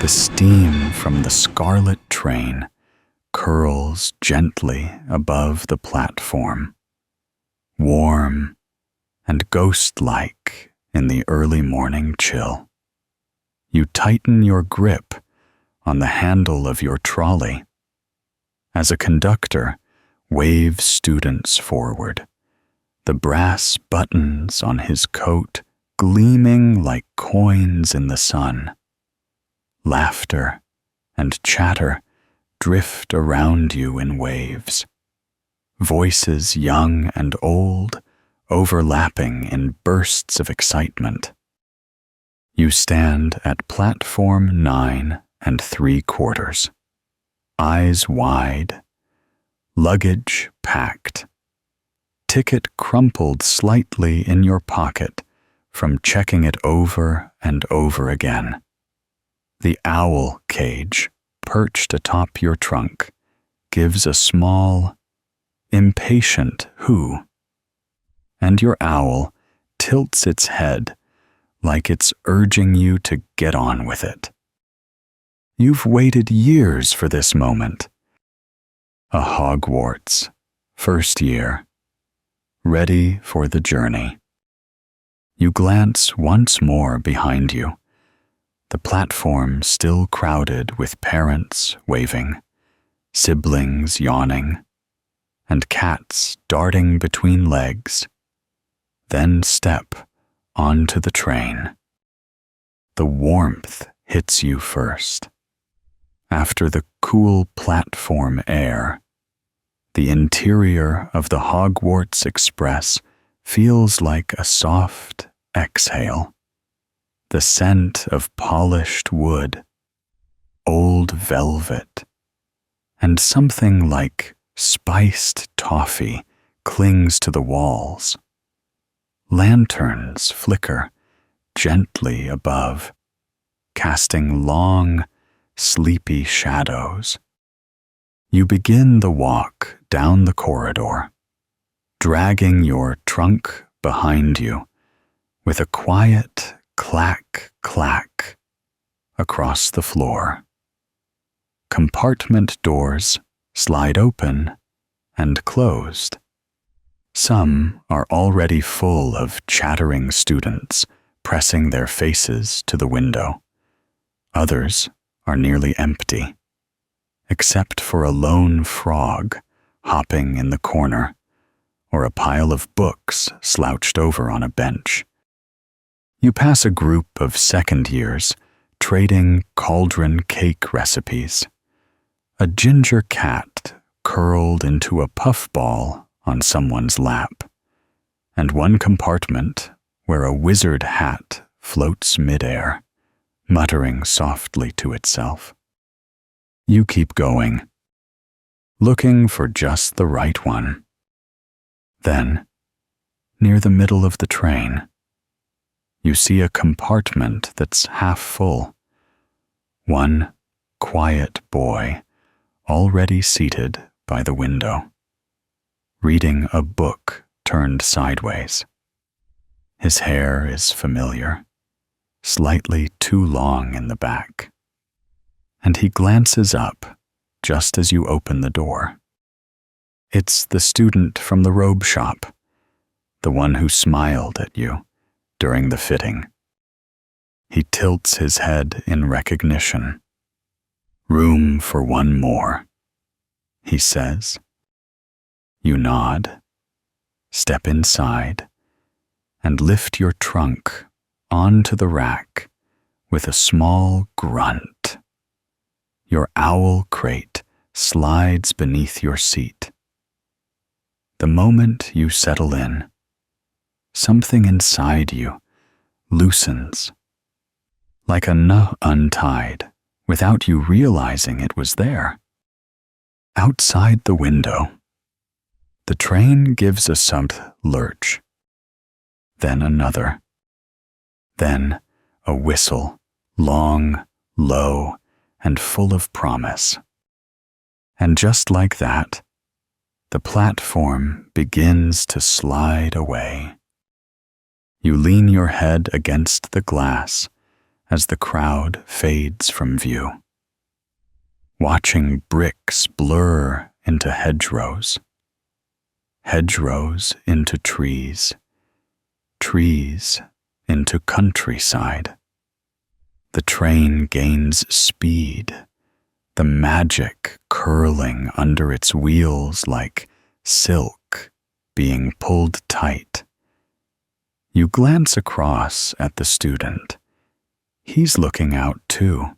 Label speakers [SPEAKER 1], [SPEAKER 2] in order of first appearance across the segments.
[SPEAKER 1] The steam from the scarlet train curls gently above the platform, warm and ghost-like in the early morning chill. You tighten your grip on the handle of your trolley as a conductor waves students forward, the brass buttons on his coat gleaming like coins in the sun. Laughter and chatter drift around you in waves, voices young and old overlapping in bursts of excitement. You stand at platform 9 3/4, eyes wide, luggage packed, ticket crumpled slightly in your pocket from checking it over and over again. The owl cage perched atop your trunk gives a small, impatient whoo, and your owl tilts its head like it's urging you to get on with it. You've waited years for this moment. A Hogwarts, first year, ready for the journey. You glance once more behind you, the platform still crowded with parents waving, siblings yawning, and cats darting between legs. Then step onto the train. The warmth hits you first. After the cool platform air, the interior of the Hogwarts Express feels like a soft exhale. The scent of polished wood, old velvet, and something like spiced toffee clings to the walls. Lanterns flicker gently above, casting long, sleepy shadows. You begin the walk down the corridor, dragging your trunk behind you with a quiet clack, clack across the floor. Compartment doors slide open and closed. Some are already full of chattering students pressing their faces to the window. Others are nearly empty, except for a lone frog hopping in the corner or a pile of books slouched over on a bench. You pass a group of second years trading cauldron cake recipes. A ginger cat curled into a puffball on someone's lap, and one compartment where a wizard hat floats midair, muttering softly to itself. You keep going, looking for just the right one. Then, near the middle of the train, you see a compartment that's half full. One quiet boy already seated by the window, reading a book turned sideways. His hair is familiar, slightly too long in the back, and he glances up just as you open the door. It's the student from the robe shop, the one who smiled at you during the fitting. He tilts his head in recognition. "Room for one more," he says. You nod, step inside, and lift your trunk onto the rack with a small grunt. Your owl crate slides beneath your seat. The moment you settle in, something inside you loosens, like a knot untied without you realizing it was there. Outside the window, the train gives a sudden lurch, then another, then a whistle, long, low, and full of promise. And just like that, the platform begins to slide away. You lean your head against the glass as the crowd fades from view. Watching bricks blur into hedgerows, hedgerows into trees, trees into countryside. The train gains speed, the magic curling under its wheels like silk being pulled tight. You glance across at the student. He's looking out too,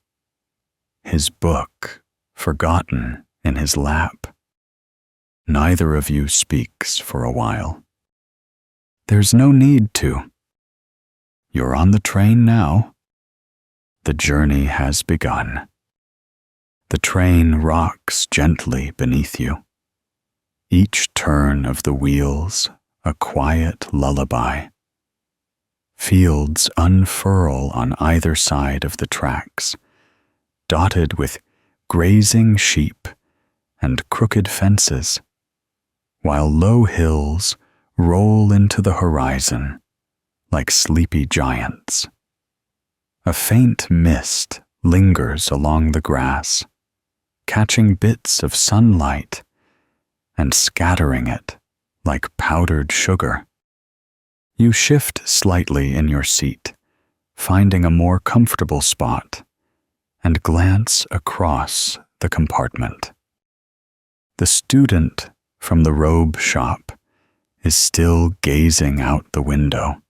[SPEAKER 1] his book forgotten in his lap. Neither of you speaks for a while. There's no need to. You're on the train now. The journey has begun. The train rocks gently beneath you. Each turn of the wheels a quiet lullaby. Fields unfurl on either side of the tracks, dotted with grazing sheep and crooked fences, while low hills roll into the horizon like sleepy giants. A faint mist lingers along the grass, catching bits of sunlight and scattering it like powdered sugar. You shift slightly in your seat, finding a more comfortable spot, and glance across the compartment. The student from the robe shop is still gazing out the window,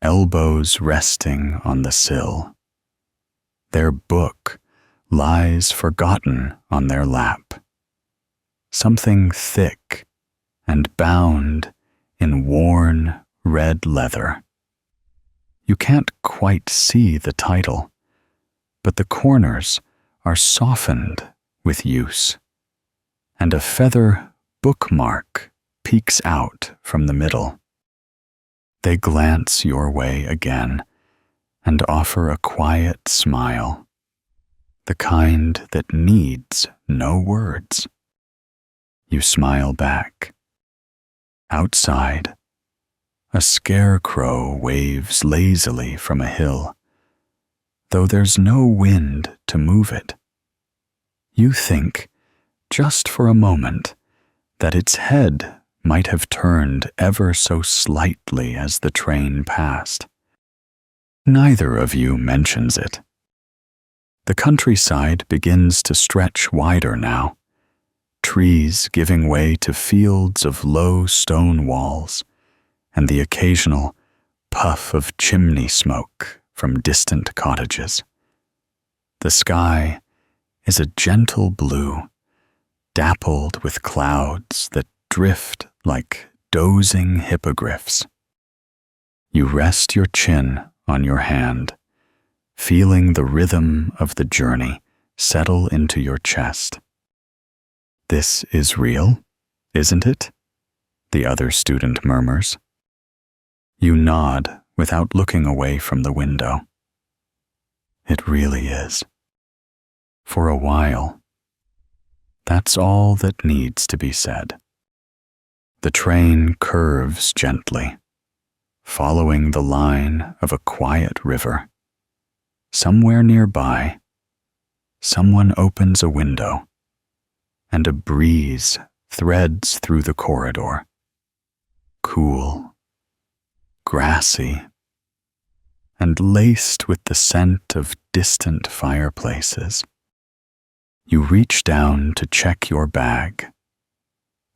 [SPEAKER 1] elbows resting on the sill. Their book lies forgotten on their lap, something thick and bound in worn red leather. You can't quite see the title, but the corners are softened with use, and a feather bookmark peeks out from the middle. They glance your way again and offer a quiet smile, the kind that needs no words. You smile back. Outside, a scarecrow waves lazily from a hill, though there's no wind to move it. You think, just for a moment, that its head might have turned ever so slightly as the train passed. Neither of you mentions it. The countryside begins to stretch wider now, trees giving way to fields of low stone walls, and the occasional puff of chimney smoke from distant cottages. The sky is a gentle blue, dappled with clouds that drift like dozing hippogriffs. You rest your chin on your hand, feeling the rhythm of the journey settle into your chest. This is real, isn't it? The other student murmurs. You nod without looking away from the window. It really is. For a while. That's all that needs to be said. The train curves gently, following the line of a quiet river. Somewhere nearby, someone opens a window, and a breeze threads through the corridor. Cool, grassy, and laced with the scent of distant fireplaces. You reach down to check your bag,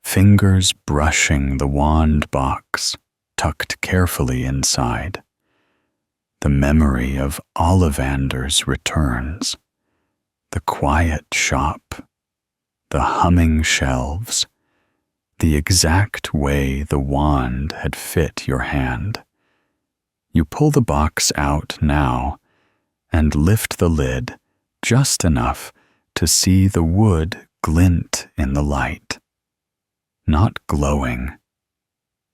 [SPEAKER 1] fingers brushing the wand box tucked carefully inside. The memory of Ollivanders returns, the quiet shop, the humming shelves, the exact way the wand had fit your hand. You pull the box out now and lift the lid just enough to see the wood glint in the light. Not glowing,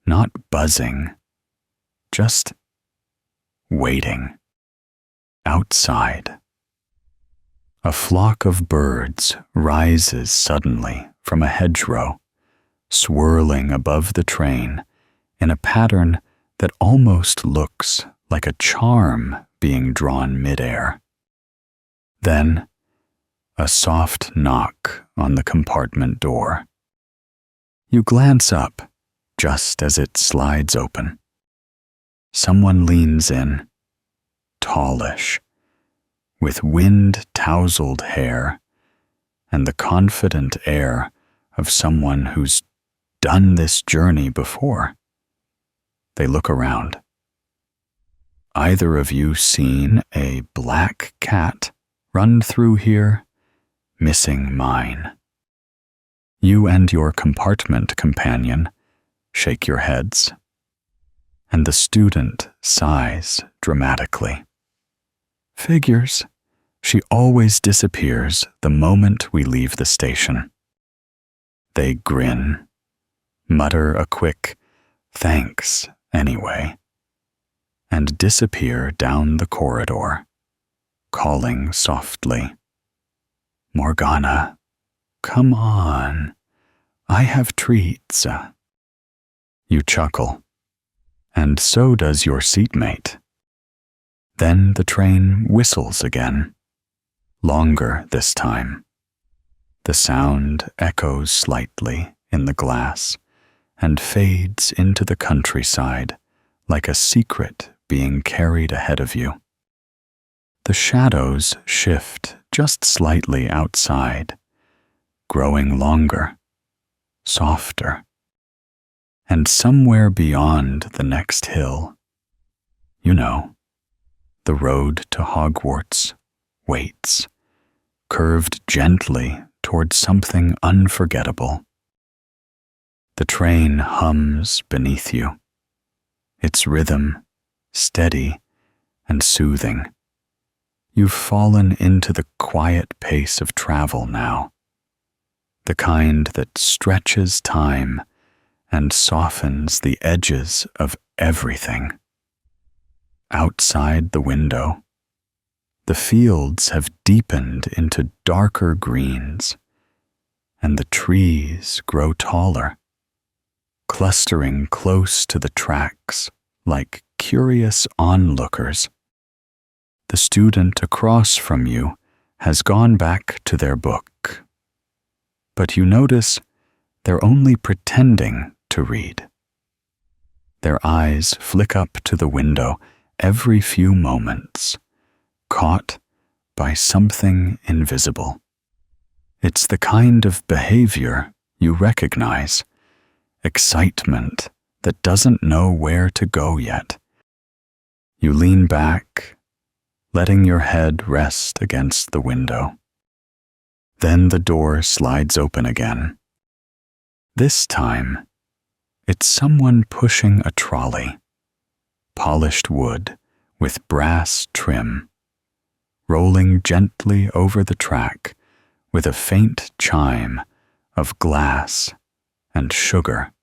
[SPEAKER 1] not buzzing, just waiting. Outside, a flock of birds rises suddenly from a hedgerow, swirling above the train in a pattern that almost looks like a charm being drawn midair. Then, a soft knock on the compartment door. You glance up just as it slides open. Someone leans in, tallish, with wind-tousled hair and the confident air of someone who's done this journey before. They look around. Either of you seen a black cat run through here, missing mine? You and your compartment companion shake your heads, and the student sighs dramatically. Figures. She always disappears the moment we leave the station. They grin, mutter a quick "thanks anyway," and disappear down the corridor, calling softly, "Morgana, come on, I have treats." You chuckle, and so does your seatmate. Then the train whistles again, longer this time. The sound echoes slightly in the glass and fades into the countryside like a secret being carried ahead of you. The shadows shift just slightly outside, growing longer, softer, and somewhere beyond the next hill, you know, the road to Hogwarts waits, curved gently towards something unforgettable. The train hums beneath you, its rhythm steady and soothing. You've fallen into the quiet pace of travel now, the kind that stretches time and softens the edges of everything. Outside the window, the fields have deepened into darker greens, and the trees grow taller, clustering close to the tracks like curious onlookers. The student across from you has gone back to their book, but you notice they're only pretending to read. Their eyes flick up to the window every few moments, caught by something invisible. It's the kind of behavior you recognize, excitement that doesn't know where to go yet. You lean back, letting your head rest against the window. Then the door slides open again. This time, it's someone pushing a trolley, polished wood with brass trim, rolling gently over the track with a faint chime of glass and sugar.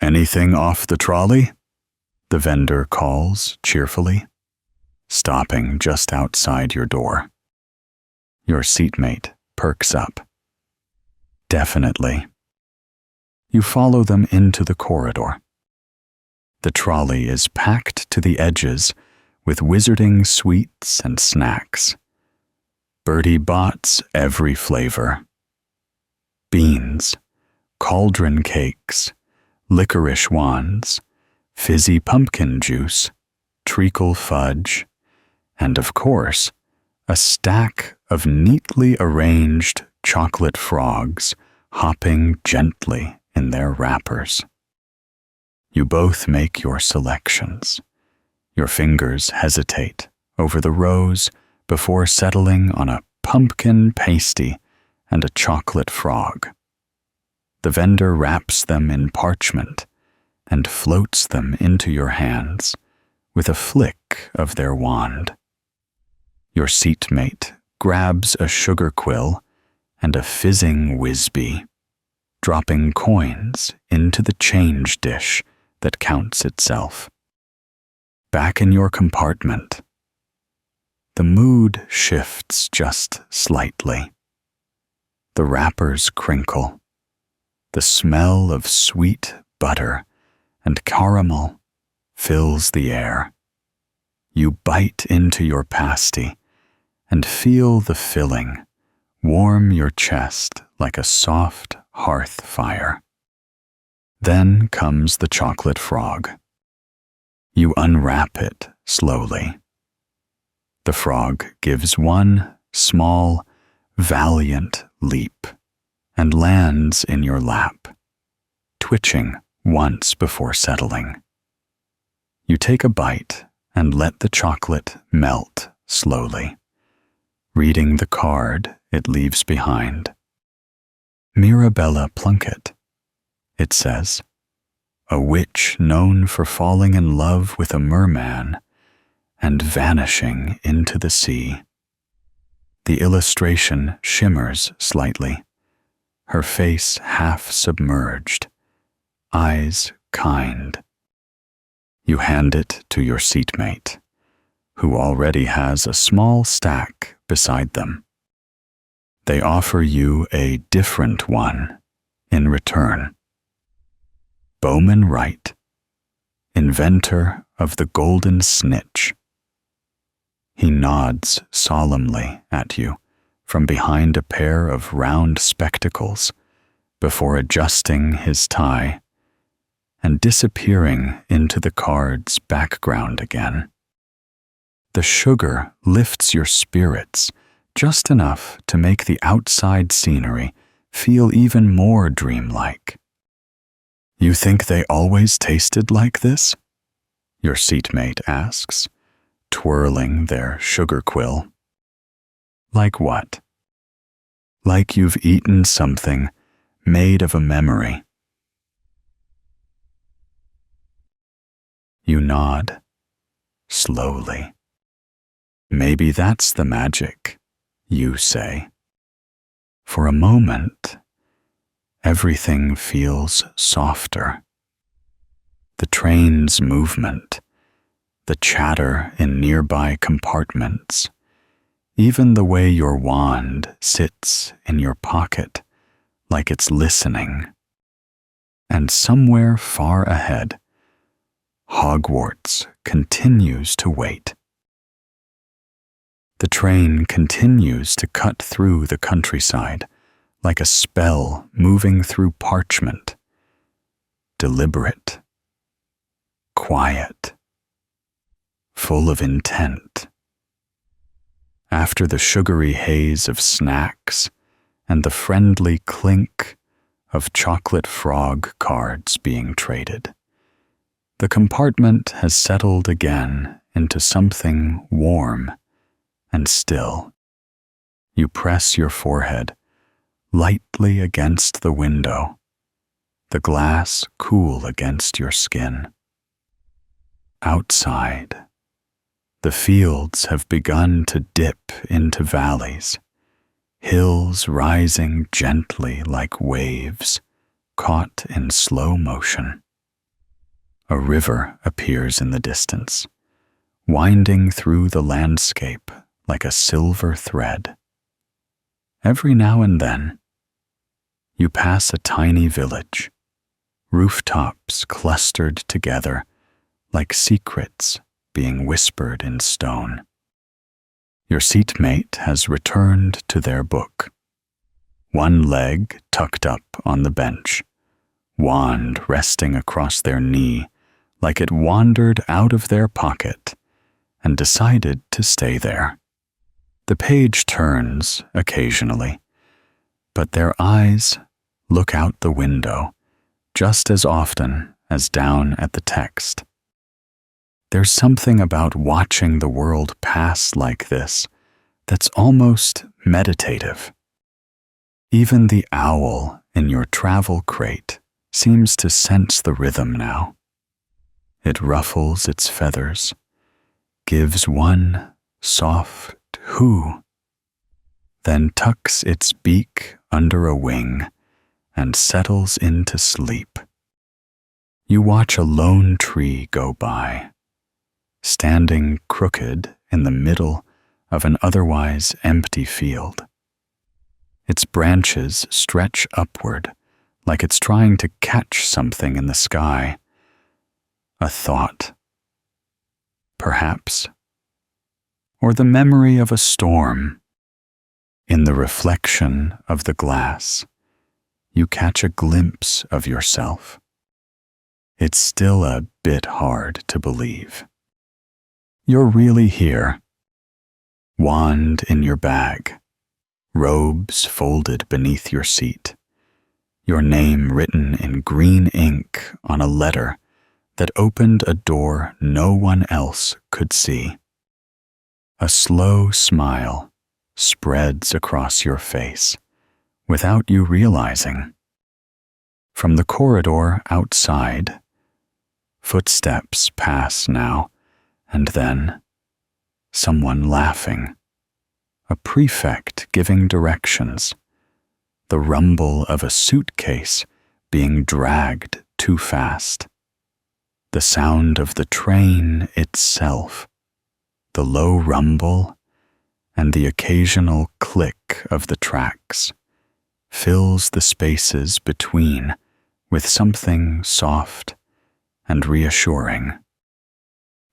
[SPEAKER 1] "Anything off the trolley?" the vendor calls cheerfully, stopping just outside your door. Your seatmate perks up. "Definitely." You follow them into the corridor. The trolley is packed to the edges with wizarding sweets and snacks. Bertie Bott's every flavor. Beans, cauldron cakes, licorice wands, fizzy pumpkin juice, treacle fudge, and of course, a stack of neatly arranged chocolate frogs hopping gently in their wrappers. You both make your selections. Your fingers hesitate over the rows before settling on a pumpkin pasty and a chocolate frog. The vendor wraps them in parchment and floats them into your hands with a flick of their wand. Your seatmate grabs a sugar quill and a fizzing whizbee, dropping coins into the change dish that counts itself. Back in your compartment, the mood shifts just slightly. The wrappers crinkle. The smell of sweet butter and caramel fills the air. You bite into your pasty and feel the filling warm your chest like a soft hearth fire. Then comes the chocolate frog. You unwrap it slowly. The frog gives one small, valiant leap and lands in your lap, twitching once before settling. You take a bite and let the chocolate melt slowly, reading the card it leaves behind. Mirabella Plunkett, it says, a witch known for falling in love with a merman and vanishing into the sea. The illustration shimmers slightly, her face half submerged, eyes kind. You hand it to your seatmate, who already has a small stack beside them. They offer you a different one in return. Bowman Wright, inventor of the golden snitch. He nods solemnly at you from behind a pair of round spectacles before adjusting his tie and disappearing into the card's background again. The sugar lifts your spirits just enough to make the outside scenery feel even more dreamlike. You think they always tasted like this? Your seatmate asks, twirling their sugar quill. Like what? Like you've eaten something made of a memory. You nod, slowly. Maybe that's the magic, you say. For a moment, everything feels softer. The train's movement, the chatter in nearby compartments, even the way your wand sits in your pocket like it's listening. And somewhere far ahead, Hogwarts continues to wait. The train continues to cut through the countryside like a spell moving through parchment. Deliberate, quiet, full of intent. After the sugary haze of snacks and the friendly clink of chocolate frog cards being traded, the compartment has settled again into something warm and still. You press your forehead lightly against the window, the glass cool against your skin. Outside, the fields have begun to dip into valleys, hills rising gently like waves caught in slow motion. A river appears in the distance, winding through the landscape like a silver thread. Every now and then, you pass a tiny village, rooftops clustered together like secrets being whispered in stone. Your seatmate has returned to their book, one leg tucked up on the bench, wand resting across their knee like it wandered out of their pocket and decided to stay there. The page turns occasionally, but their eyes look out the window just as often as down at the text. There's something about watching the world pass like this that's almost meditative. Even the owl in your travel crate seems to sense the rhythm now. It ruffles its feathers, gives one soft hoo, then tucks its beak under a wing and settles into sleep. You watch a lone tree go by, standing crooked in the middle of an otherwise empty field. Its branches stretch upward like it's trying to catch something in the sky. A thought. Perhaps or the memory of a storm. In the reflection of the glass, you catch a glimpse of yourself. It's still a bit hard to believe. You're really here. Wand in your bag, robes folded beneath your seat, your name written in green ink on a letter that opened a door no one else could see. A slow smile spreads across your face without you realizing. From the corridor outside, footsteps pass now and then, someone laughing, a prefect giving directions, the rumble of a suitcase being dragged too fast, the sound of the train itself, the low rumble and the occasional click of the tracks fills the spaces between with something soft and reassuring.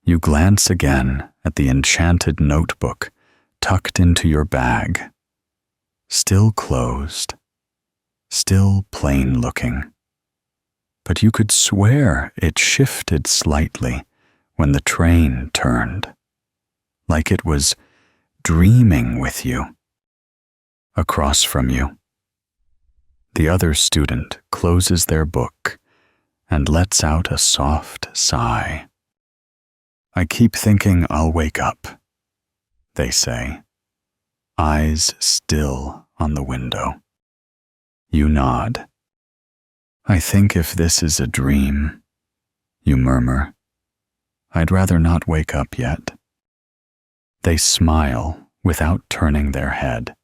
[SPEAKER 1] You glance again at the enchanted notebook tucked into your bag, still closed, still plain-looking. But you could swear it shifted slightly when the train turned, like it was dreaming with you. Across from you, the other student closes their book and lets out a soft sigh. I keep thinking I'll wake up, they say, eyes still on the window. You nod. I think if this is a dream, you murmur, I'd rather not wake up yet. They smile without turning their head.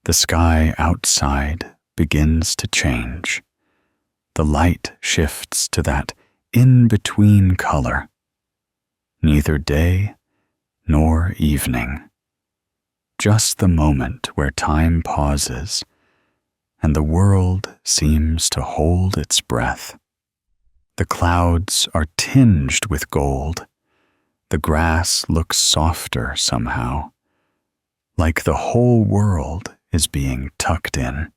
[SPEAKER 1] The sky outside begins to change. The light shifts to that in-between color. Neither day nor evening. Just the moment where time pauses and the world seems to hold its breath. The clouds are tinged with gold. The grass looks softer somehow, like the whole world is being tucked in.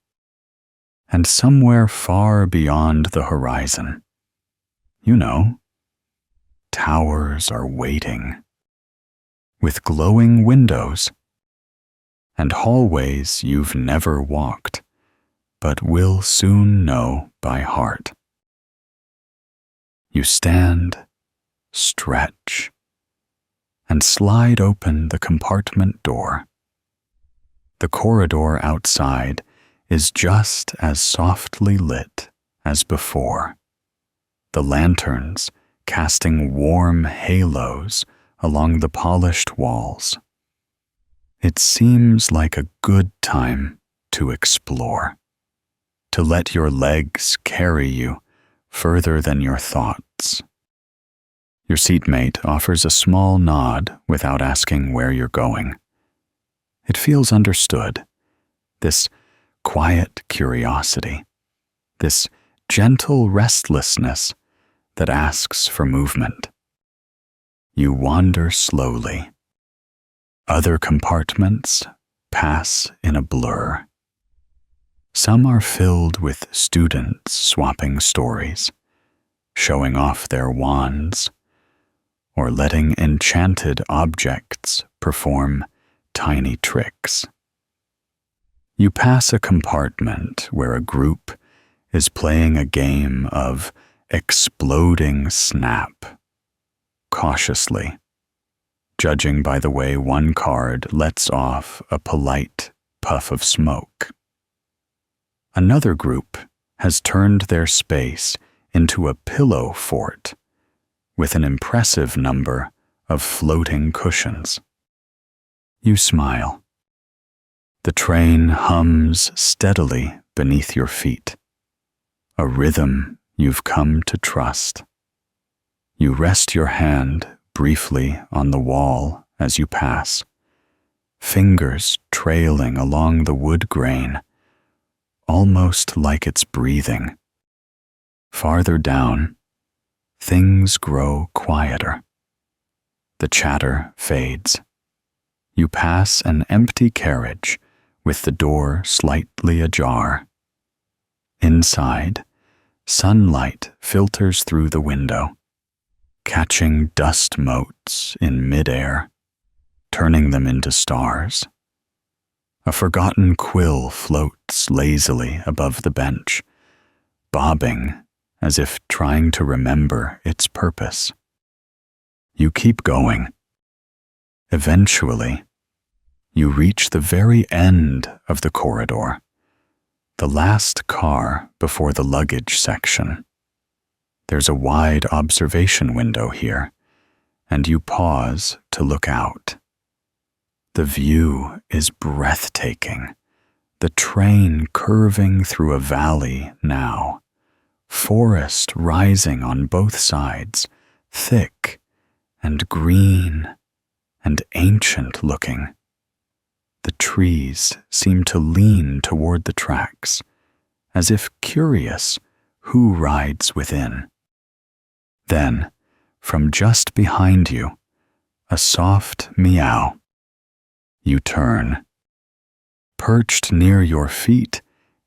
[SPEAKER 1] And somewhere far beyond the horizon, you know, towers are waiting, with glowing windows, and hallways you've never walked, but will soon know by heart. You stand, stretch, and slide open the compartment door. The corridor outside is just as softly lit as before, the lanterns casting warm halos along the polished walls. It seems like a good time to explore, to let your legs carry you further than your thoughts. Your seatmate offers a small nod without asking where you're going. It feels understood, this quiet curiosity, this gentle restlessness that asks for movement. You wander slowly. Other compartments pass in a blur. Some are filled with students swapping stories, showing off their wands, or letting enchanted objects perform tiny tricks. You pass a compartment where a group is playing a game of exploding snap, cautiously, judging by the way one card lets off a polite puff of smoke. Another group has turned their space into a pillow fort with an impressive number of floating cushions. You smile. The train hums steadily beneath your feet, a rhythm you've come to trust. You rest your hand briefly on the wall as you pass, fingers trailing along the wood grain, almost like it's breathing. Farther down, things grow quieter. The chatter fades. You pass an empty carriage with the door slightly ajar. Inside, sunlight filters through the window, catching dust motes in midair, turning them into stars. A forgotten quill floats lazily above the bench, bobbing as if trying to remember its purpose. You keep going. Eventually, you reach the very end of the corridor, the last car before the luggage section. There's a wide observation window here, and you pause to look out. The view is breathtaking, the train curving through a valley now, forest rising on both sides, thick and green and ancient looking. The trees seem to lean toward the tracks, as if curious who rides within. Then, from just behind you, a soft meow. You turn. Perched near your feet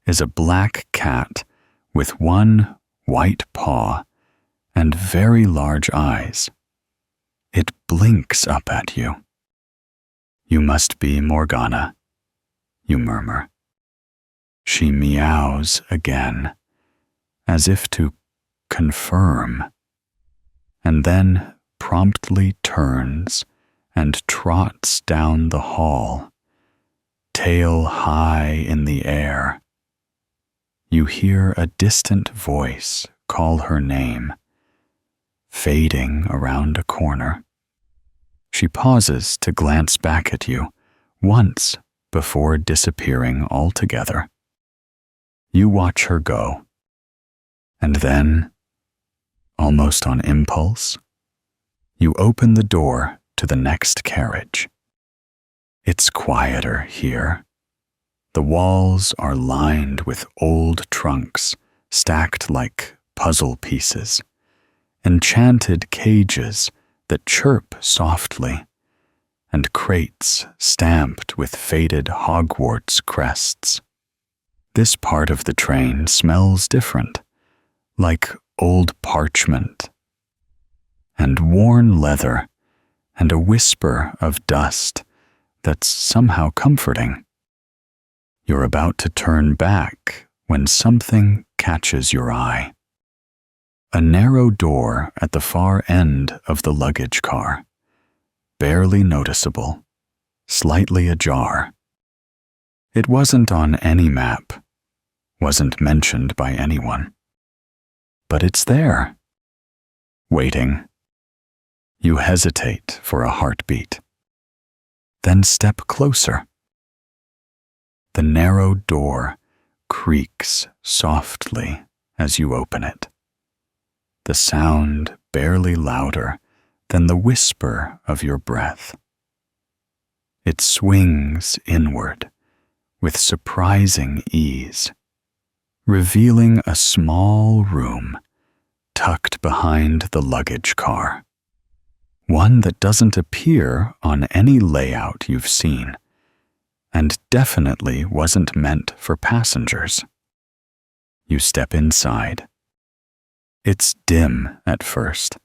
[SPEAKER 1] is a black cat with one white paw and very large eyes. It blinks up at you. You must be Morgana, you murmur. She meows again, as if to confirm, and then promptly turns and trots down the hall, tail high in the air. You hear a distant voice call her name, fading around a corner. She pauses to glance back at you once before disappearing altogether. You watch her go, and then, almost on impulse, you open the door to the next carriage. It's quieter here. The walls are lined with old trunks stacked like puzzle pieces, enchanted cages that chirp softly, and crates stamped with faded Hogwarts crests. This part of the train smells different, like old parchment, and worn leather, and a whisper of dust that's somehow comforting. You're about to turn back when something catches your eye. A narrow door at the far end of the luggage car, barely noticeable, slightly ajar. It wasn't on any map, wasn't mentioned by anyone. But it's there, waiting. You hesitate for a heartbeat, then step closer. The narrow door creaks softly as you open it, the sound barely louder than the whisper of your breath. It swings inward with surprising ease, revealing a small room tucked behind the luggage car. One that doesn't appear on any layout you've seen, and definitely wasn't meant for passengers. You step inside. It's dim at first,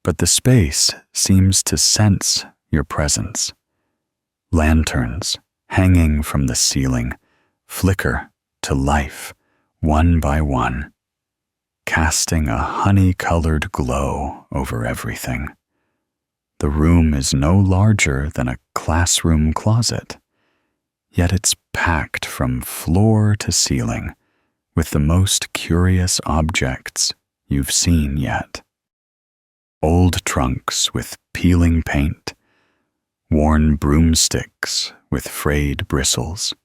[SPEAKER 1] but the space seems to sense your presence. Lanterns hanging from the ceiling flicker to life one by one, casting a honey-colored glow over everything. The room is no larger than a classroom closet, yet it's packed from floor to ceiling with the most curious objects you've seen yet. Old trunks with peeling paint, worn broomsticks with frayed bristles,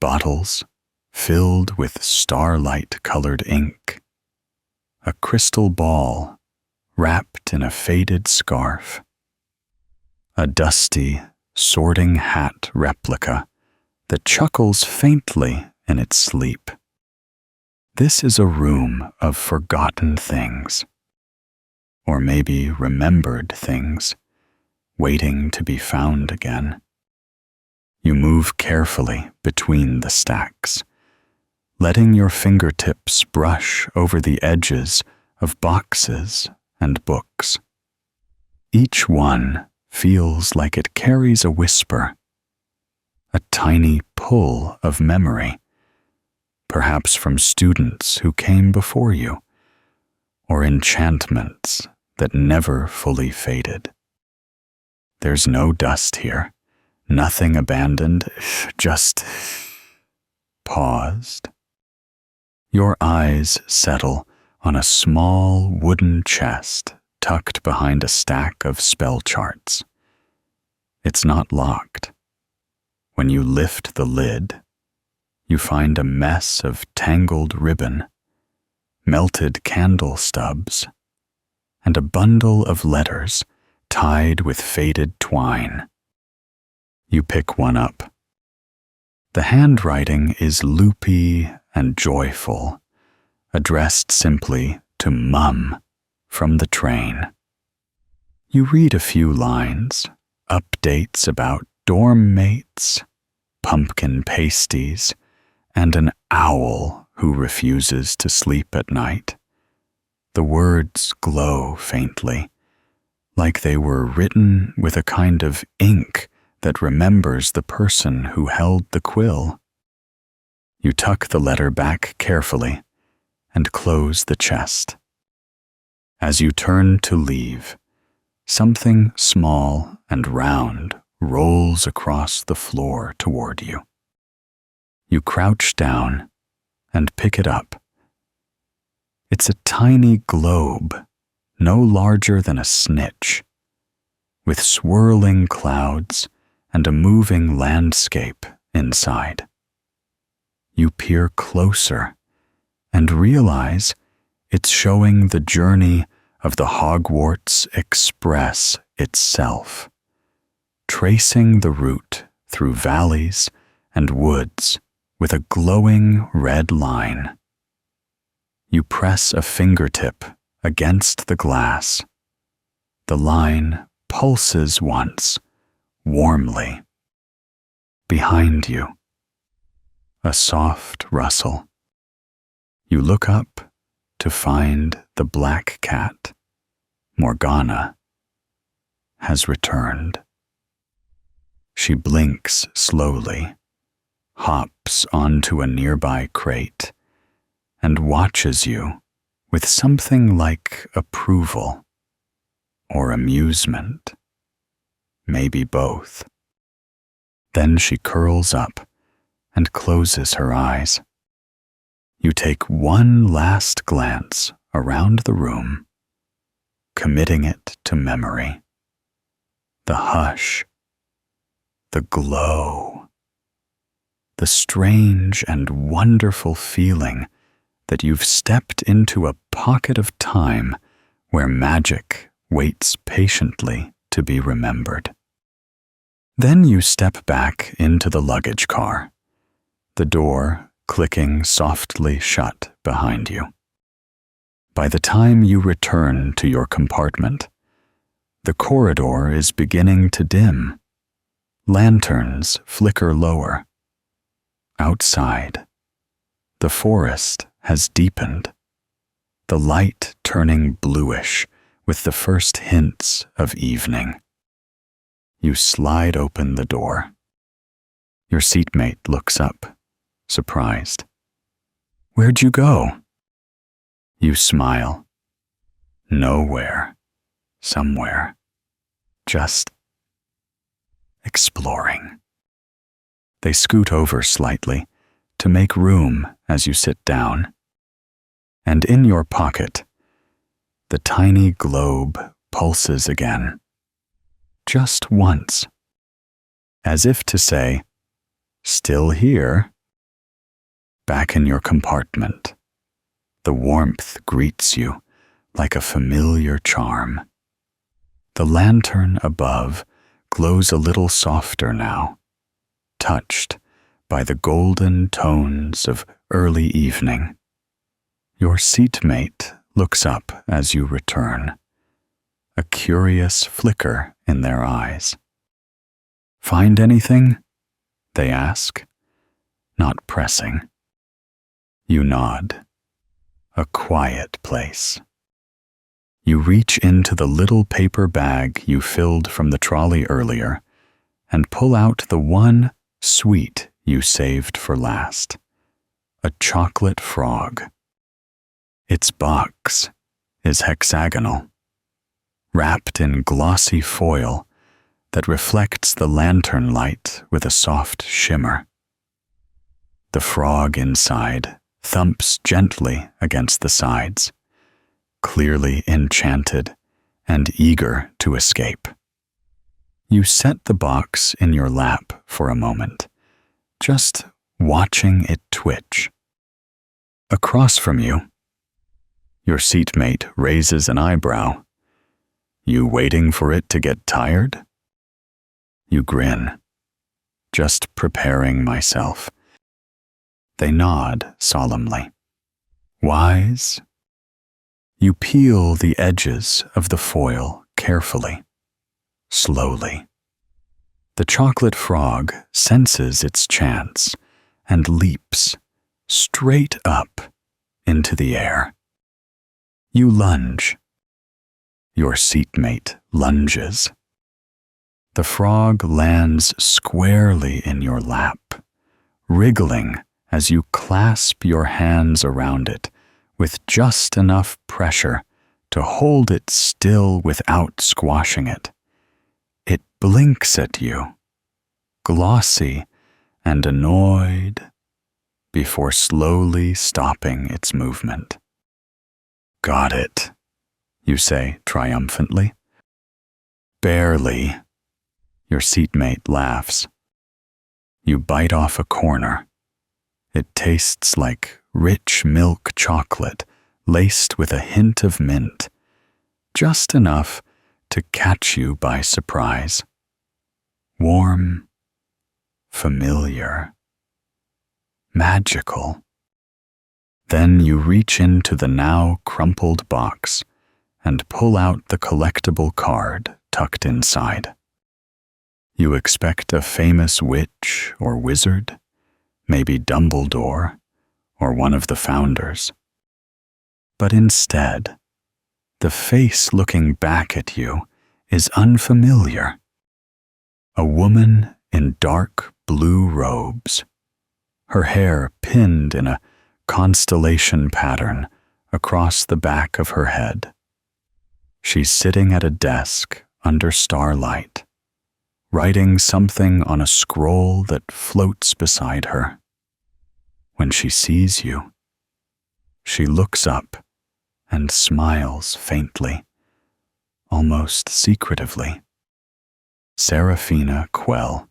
[SPEAKER 1] bottles filled with starlight-colored ink, a crystal ball wrapped in a faded scarf, a dusty, sorting hat replica that chuckles faintly in its sleep. This is a room of forgotten things, or maybe remembered things, waiting to be found again. You move carefully between the stacks, letting your fingertips brush over the edges of boxes and books. Each one feels like it carries a whisper, a tiny pull of memory, perhaps from students who came before you, or enchantments that never fully faded. There's no dust here, nothing abandoned, just paused. Your eyes settle on a small wooden chest tucked behind a stack of spell charts. It's not locked. When you lift the lid, you find a mess of tangled ribbon, melted candle stubs, and a bundle of letters tied with faded twine. You pick one up. The handwriting is loopy and joyful, addressed simply to Mum from the train. You read a few lines, updates about dorm mates, pumpkin pasties, and an owl who refuses to sleep at night. The words glow faintly, like they were written with a kind of ink that remembers the person who held the quill. You tuck the letter back carefully and close the chest. As you turn to leave, something small and round rolls across the floor toward you. You crouch down and pick it up. It's a tiny globe, no larger than a snitch, with swirling clouds and a moving landscape inside. You peer closer and realize it's showing the journey of the Hogwarts Express itself, tracing the route through valleys and woods with a glowing red line. You press a fingertip against the glass. The line pulses once, warmly. Behind you, a soft rustle. You look up to find the black cat, Morgana, has returned. She blinks slowly, hops onto a nearby crate, and watches you with something like approval or amusement, maybe both. Then she curls up and closes her eyes. You take one last glance around the room, committing it to memory. The hush, the glow, the strange and wonderful feeling that you've stepped into a pocket of time where magic waits patiently to be remembered. Then you step back into the luggage car, the door clicking softly shut behind you. By the time you return to your compartment, the corridor is beginning to dim. Lanterns flicker lower. Outside, the forest has deepened, the light turning bluish with the first hints of evening. You slide open the door. Your seatmate looks up, surprised. "Where'd you go?" You smile. "Nowhere. Somewhere. Just exploring." They scoot over slightly to make room as you sit down. And in your pocket, the tiny globe pulses again. Just once. As if to say, "Still here?" Back in your compartment, the warmth greets you like a familiar charm. The lantern above glows a little softer now, touched by the golden tones of early evening. Your seatmate looks up as you return, a curious flicker in their eyes. "Find anything?" they ask, not pressing. You nod. A quiet place. You reach into the little paper bag you filled from the trolley earlier and pull out the one sweet you saved for last. A chocolate frog. Its box is hexagonal, wrapped in glossy foil that reflects the lantern light with a soft shimmer. The frog inside thumps gently against the sides, clearly enchanted and eager to escape. You set the box in your lap for a moment, just watching it twitch. Across from you, your seatmate raises an eyebrow. "You waiting for it to get tired?" You grin. "Just preparing myself." They nod solemnly. Wise? You peel the edges of the foil carefully, slowly. The chocolate frog senses its chance and leaps straight up into the air. You lunge. Your seatmate lunges. The frog lands squarely in your lap, wriggling as you clasp your hands around it with just enough pressure to hold it still without squashing it. It blinks at you, glossy and annoyed, before slowly stopping its movement. "Got it," you say triumphantly. "Barely," your seatmate laughs. You bite off a corner. It tastes like rich milk chocolate laced with a hint of mint, just enough to catch you by surprise. Warm, familiar, magical. Then you reach into the now crumpled box and pull out the collectible card tucked inside. You expect a famous witch or wizard, maybe Dumbledore or one of the founders. But instead, the face looking back at you is unfamiliar. A woman in dark blue robes, her hair pinned in a constellation pattern across the back of her head. She's sitting at a desk under starlight, writing something on a scroll that floats beside her. When she sees you, she looks up and smiles faintly, almost secretively. Seraphina Quell.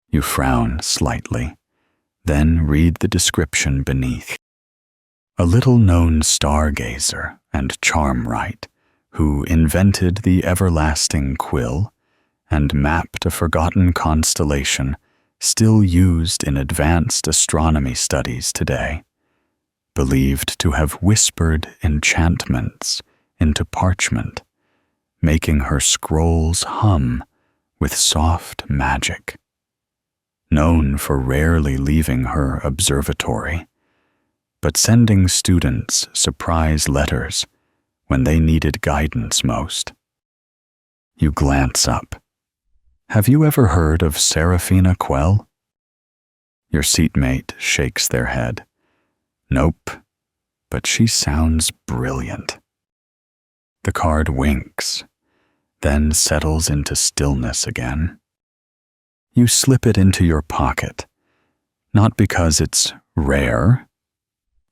[SPEAKER 1] You frown slightly, then read the description beneath. A little-known stargazer and charmwright who invented the everlasting quill and mapped a forgotten constellation still used in advanced astronomy studies today, believed to have whispered enchantments into parchment, making her scrolls hum with soft magic. Known for rarely leaving her observatory, but sending students surprise letters when they needed guidance most. You glance up. Have you ever heard of Seraphina Quell? Your seatmate shakes their head. Nope, but she sounds brilliant. The card winks, then settles into stillness again. You slip it into your pocket, not because it's rare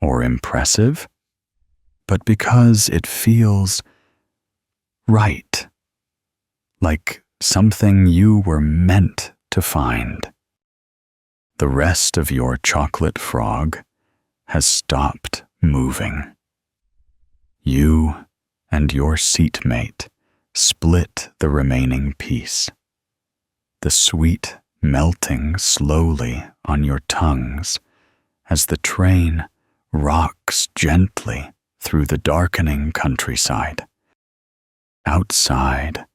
[SPEAKER 1] or impressive, but because it feels right, like something you were meant to find. The rest of your chocolate frog has stopped moving. You and your seatmate split the remaining piece, the sweet melting slowly on your tongues as the train rocks gently through the darkening countryside. outside,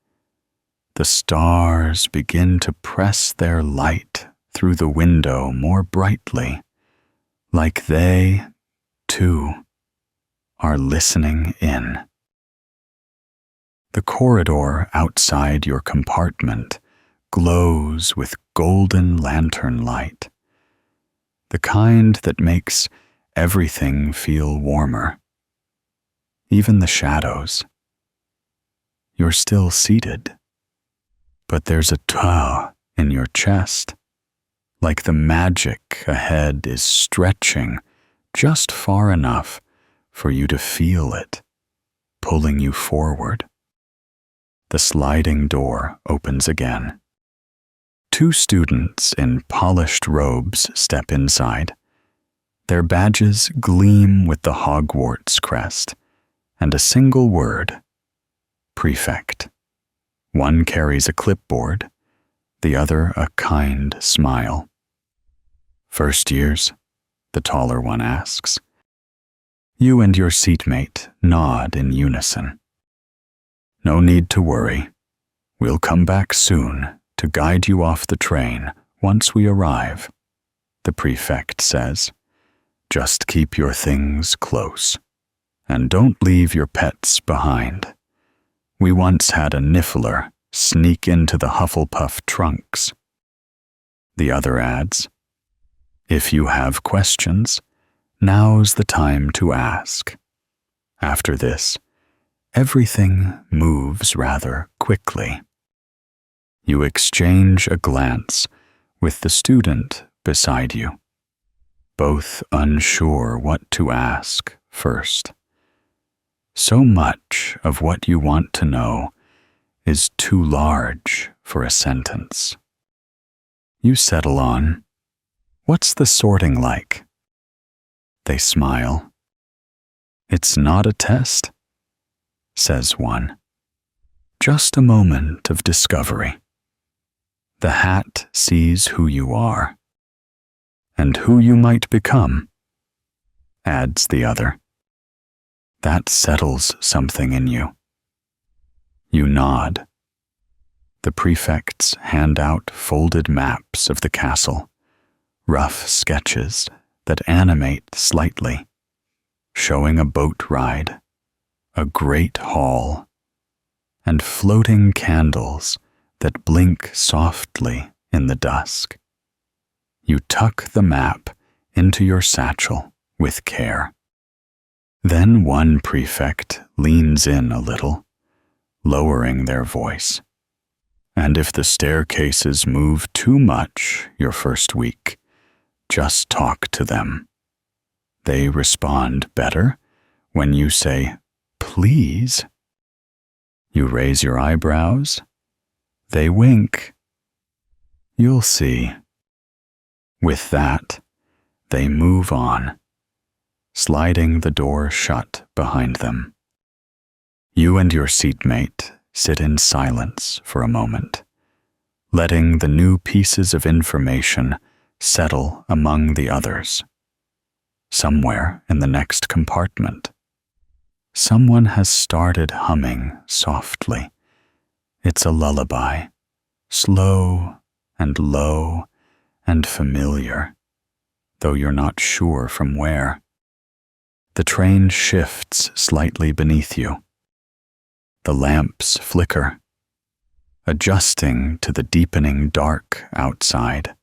[SPEAKER 1] the stars begin to press their light through the window more brightly, like they, too, are listening in. The corridor outside your compartment glows with golden lantern light, the kind that makes everything feel warmer, even the shadows. You're still seated, but there's a ta in your chest, like the magic ahead is stretching just far enough for you to feel it, pulling you forward. The sliding door opens again. 2 students in polished robes step inside. Their badges gleam with the Hogwarts crest, and a single word, Prefect. One carries a clipboard, the other a kind smile. "First years?" the taller one asks. You and your seatmate nod in unison. "No need to worry. We'll come back soon to guide you off the train once we arrive," the prefect says. "Just keep your things close, and don't leave your pets behind. We once had a Niffler sneak into the Hufflepuff trunks." The other adds, "If you have questions, now's the time to ask." After this, everything moves rather quickly. You exchange a glance with the student beside you, both unsure what to ask first. So much of what you want to know is too large for a sentence. You settle on, "What's the sorting like?" They smile. "It's not a test," says one. "Just a moment of discovery. The hat sees who you are, and who you might become," adds the other. That settles something in you. You nod. The prefects hand out folded maps of the castle, rough sketches that animate slightly, showing a boat ride, a great hall, and floating candles that blink softly in the dusk. You tuck the map into your satchel with care. Then one prefect leans in a little, lowering their voice. "And if the staircases move too much your first week, just talk to them. They respond better when you say, 'Please.' You raise your eyebrows. They wink. You'll see." With that, they move on, sliding the door shut behind them. You and your seatmate sit in silence for a moment, letting the new pieces of information settle among the others. Somewhere in the next compartment, someone has started humming softly. It's a lullaby, slow and low and familiar, though you're not sure from where. The train shifts slightly beneath you. The lamps flicker, adjusting to the deepening dark outside.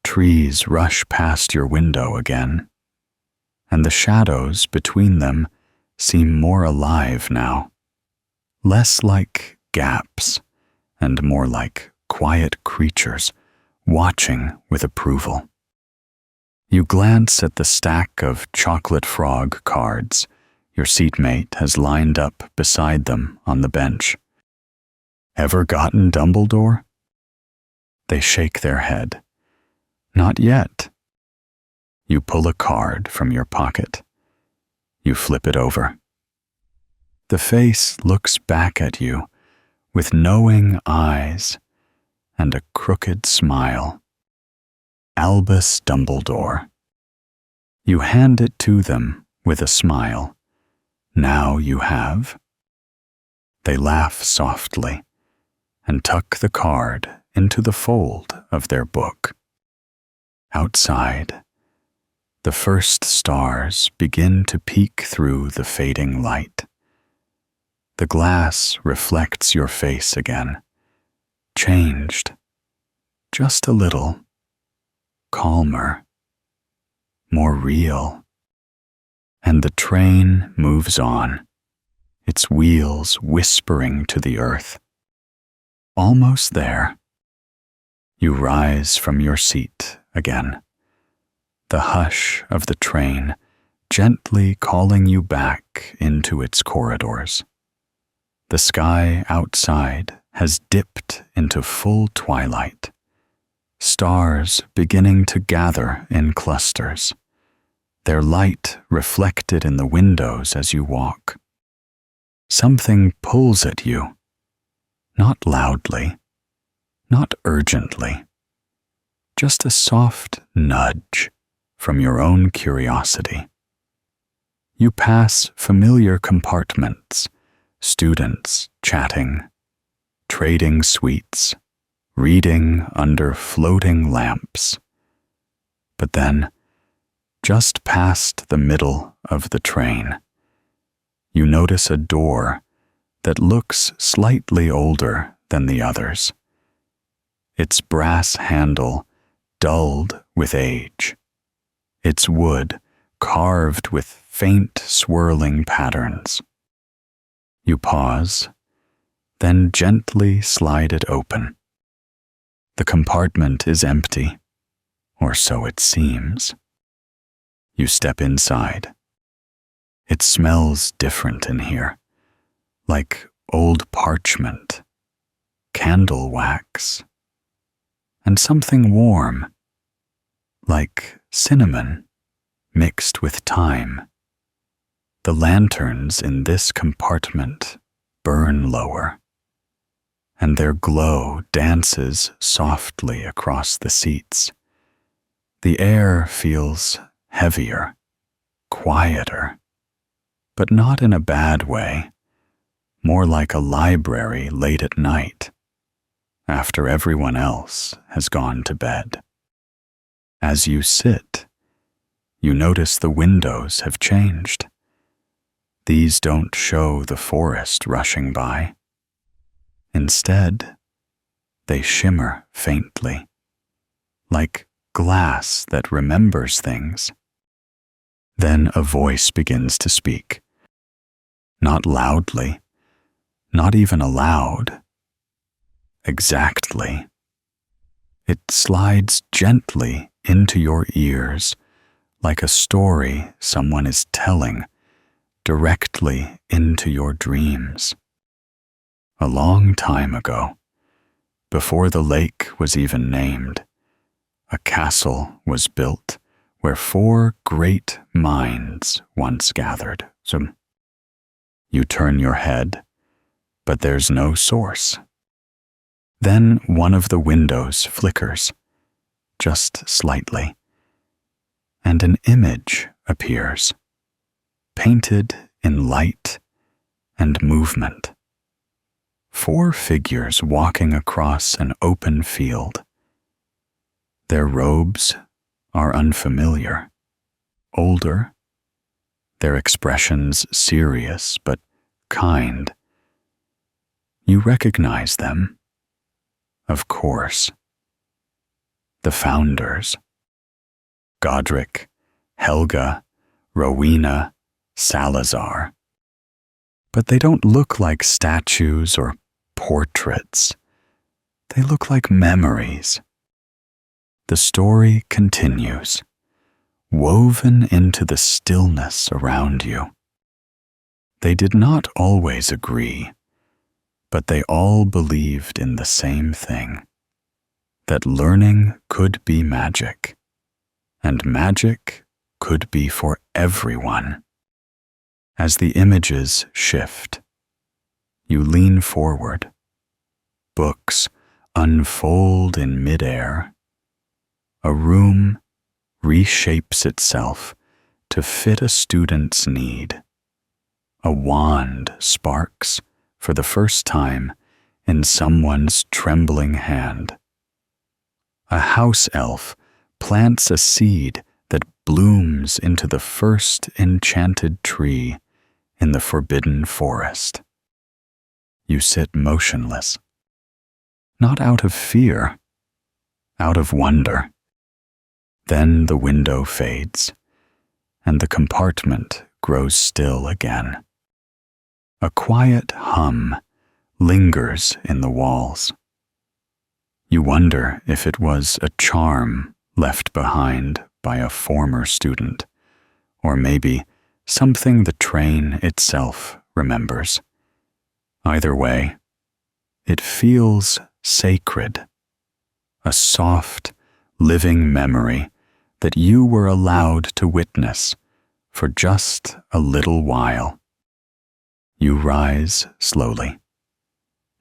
[SPEAKER 1] Trees rush past your window again, and the shadows between them seem more alive now, less like gaps and more like quiet creatures watching with approval. You glance at the stack of chocolate frog cards your seatmate has lined up beside them on the bench. "Ever gotten Dumbledore?" They shake their head. "Not yet." You pull a card from your pocket. You flip it over. The face looks back at you with knowing eyes and a crooked smile. Albus Dumbledore. You hand it to them with a smile. "Now you have." They laugh softly and tuck the card into the fold of their book. Outside, the first stars begin to peek through the fading light. The glass reflects your face again, changed, just a little, calmer, more real. And the train moves on, its wheels whispering to the earth. Almost there. You rise from your seat again, the hush of the train gently calling you back into its corridors. The sky outside has dipped into full twilight, stars beginning to gather in clusters, their light reflected in the windows as you walk. Something pulls at you, not loudly, not urgently, just a soft nudge from your own curiosity. You pass familiar compartments, students chatting, trading sweets, reading under floating lamps. But then, just past the middle of the train, you notice a door that looks slightly older than the others, its brass handle dulled with age, its wood carved with faint swirling patterns. You pause, then gently slide it open. The compartment is empty, or so it seems. You step inside. It smells different in here, like old parchment, candle wax, and something warm, like cinnamon mixed with thyme. The lanterns in this compartment burn lower, and their glow dances softly across the seats. The air feels heavier, quieter, but not in a bad way, more like a library late at night, after everyone else has gone to bed. As you sit, you notice the windows have changed. These don't show the forest rushing by. Instead, they shimmer faintly, like glass that remembers things. Then a voice begins to speak. Not loudly, not even aloud. Exactly. It slides gently into your ears, like a story someone is telling, directly into your dreams. A long time ago, before the lake was even named, a castle was built where 4 great minds once gathered. So you turn your head, but there's no source. Then one of the windows flickers, just slightly, and an image appears, painted in light and movement. 4 figures walking across an open field. Their robes are unfamiliar, older, their expressions serious but kind. You recognize them, of course. The founders, Godric, Helga, Rowena, Salazar. But they don't look like statues or portraits. They look like memories. The story continues, woven into the stillness around you. They did not always agree, but they all believed in the same thing, that learning could be magic, and magic could be for everyone. As the images shift, you lean forward. Books unfold in midair. A room reshapes itself to fit a student's need. A wand sparks for the first time in someone's trembling hand. A house elf plants a seed that blooms into the first enchanted tree in the forbidden forest. You sit motionless, not out of fear, out of wonder. Then the window fades, and the compartment grows still again. A quiet hum lingers in the walls. You wonder if it was a charm left behind by a former student, or maybe something the train itself remembers. Either way, it feels sacred, a soft, living memory that you were allowed to witness for just a little while. You rise slowly,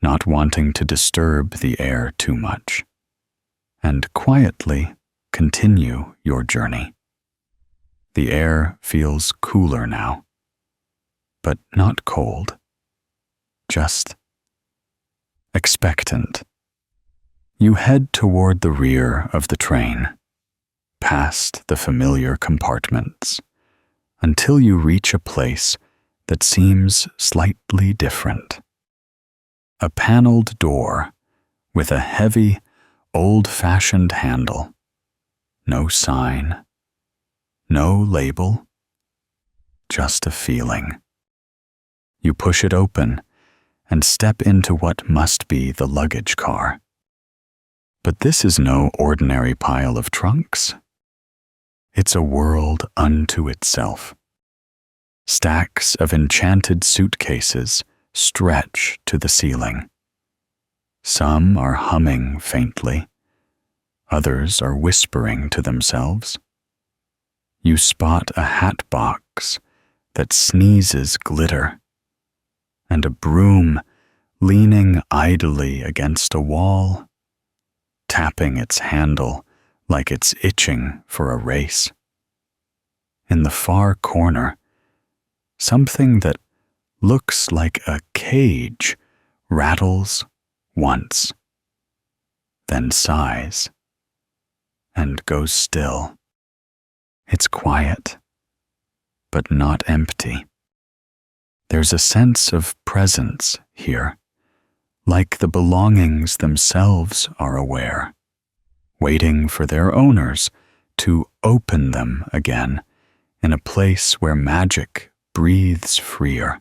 [SPEAKER 1] not wanting to disturb the air too much, and quietly continue your journey. The air feels cooler now, but not cold, just expectant. You head toward the rear of the train, past the familiar compartments, until you reach a place that seems slightly different. A paneled door with a heavy, old-fashioned handle. No sign, no label, just a feeling. You push it open and step into what must be the luggage car. But this is no ordinary pile of trunks. It's a world unto itself. Stacks of enchanted suitcases stretch to the ceiling. Some are humming faintly. Others are whispering to themselves. You spot a hat box that sneezes glitter, and a broom leaning idly against a wall, tapping its handle like it's itching for a race. In the far corner, something that looks like a cage rattles once, then sighs, and goes still. It's quiet, but not empty. There's a sense of presence here, like the belongings themselves are aware, waiting for their owners to open them again in a place where magic breathes freer.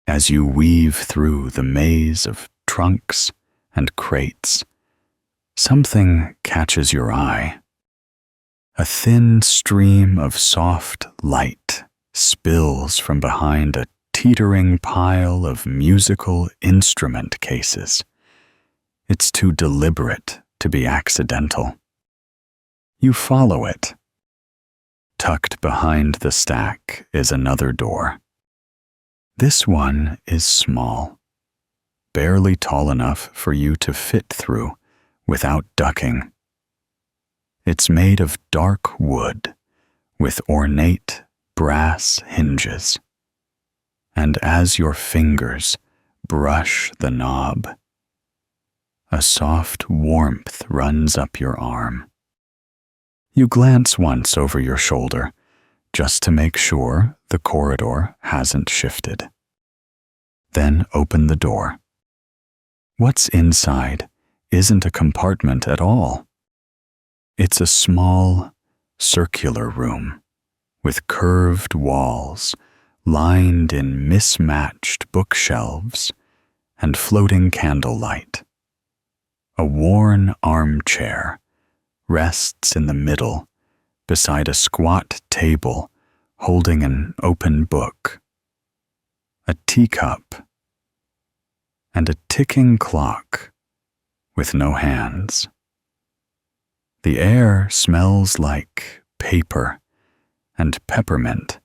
[SPEAKER 1] As you weave through the maze of trunks and crates, something catches your eye. A thin stream of soft light spills from behind a teetering pile of musical instrument cases. It's too deliberate to be accidental. You follow it. Tucked behind the stack is another door. This one is small, barely tall enough for you to fit through without ducking. It's made of dark wood with ornate brass hinges, and as your fingers brush the knob, a soft warmth runs up your arm. You glance once over your shoulder, just to make sure the corridor hasn't shifted. Then open the door. What's inside isn't a compartment at all. It's a small, circular room with curved walls lined in mismatched bookshelves and floating candlelight. A worn armchair rests in the middle beside a squat table holding an open book, a teacup, and a ticking clock with no hands. The air smells like paper and peppermint.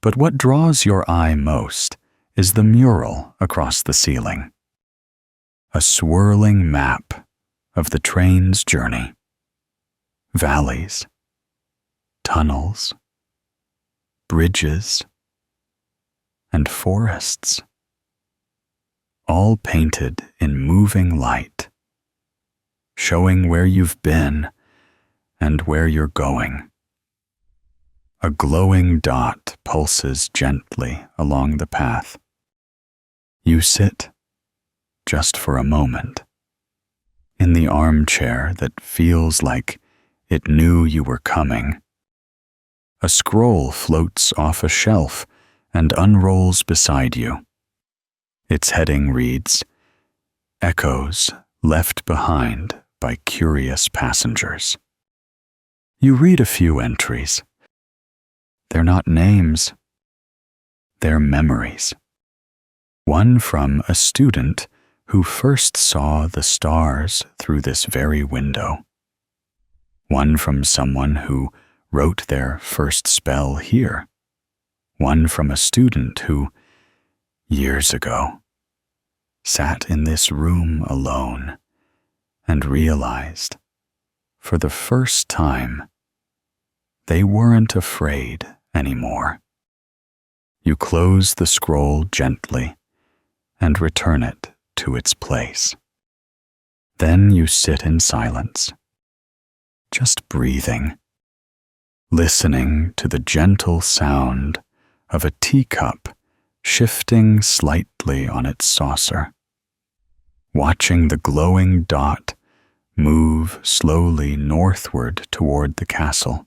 [SPEAKER 1] But what draws your eye most is the mural across the ceiling. A swirling map of the train's journey. Valleys, tunnels, bridges, and forests. all painted in moving light, showing where you've been and where you're going. A glowing dot pulses gently along the path. You sit, just for a moment, in the armchair that feels like it knew you were coming. A scroll floats off a shelf and unrolls beside you. Its heading reads, "Echoes Left Behind by Curious Passengers." You read a few entries. They're not names. They're memories. One from a student who first saw the stars through this very window. One from someone who wrote their first spell here. One from a student who, years ago, sat in this room alone and realized, for the first time, they weren't afraid anymore. You close the scroll gently and return it to its place. Then you sit in silence, just breathing, listening to the gentle sound of a teacup shifting slightly on its saucer, watching the glowing dot move slowly northward toward the castle.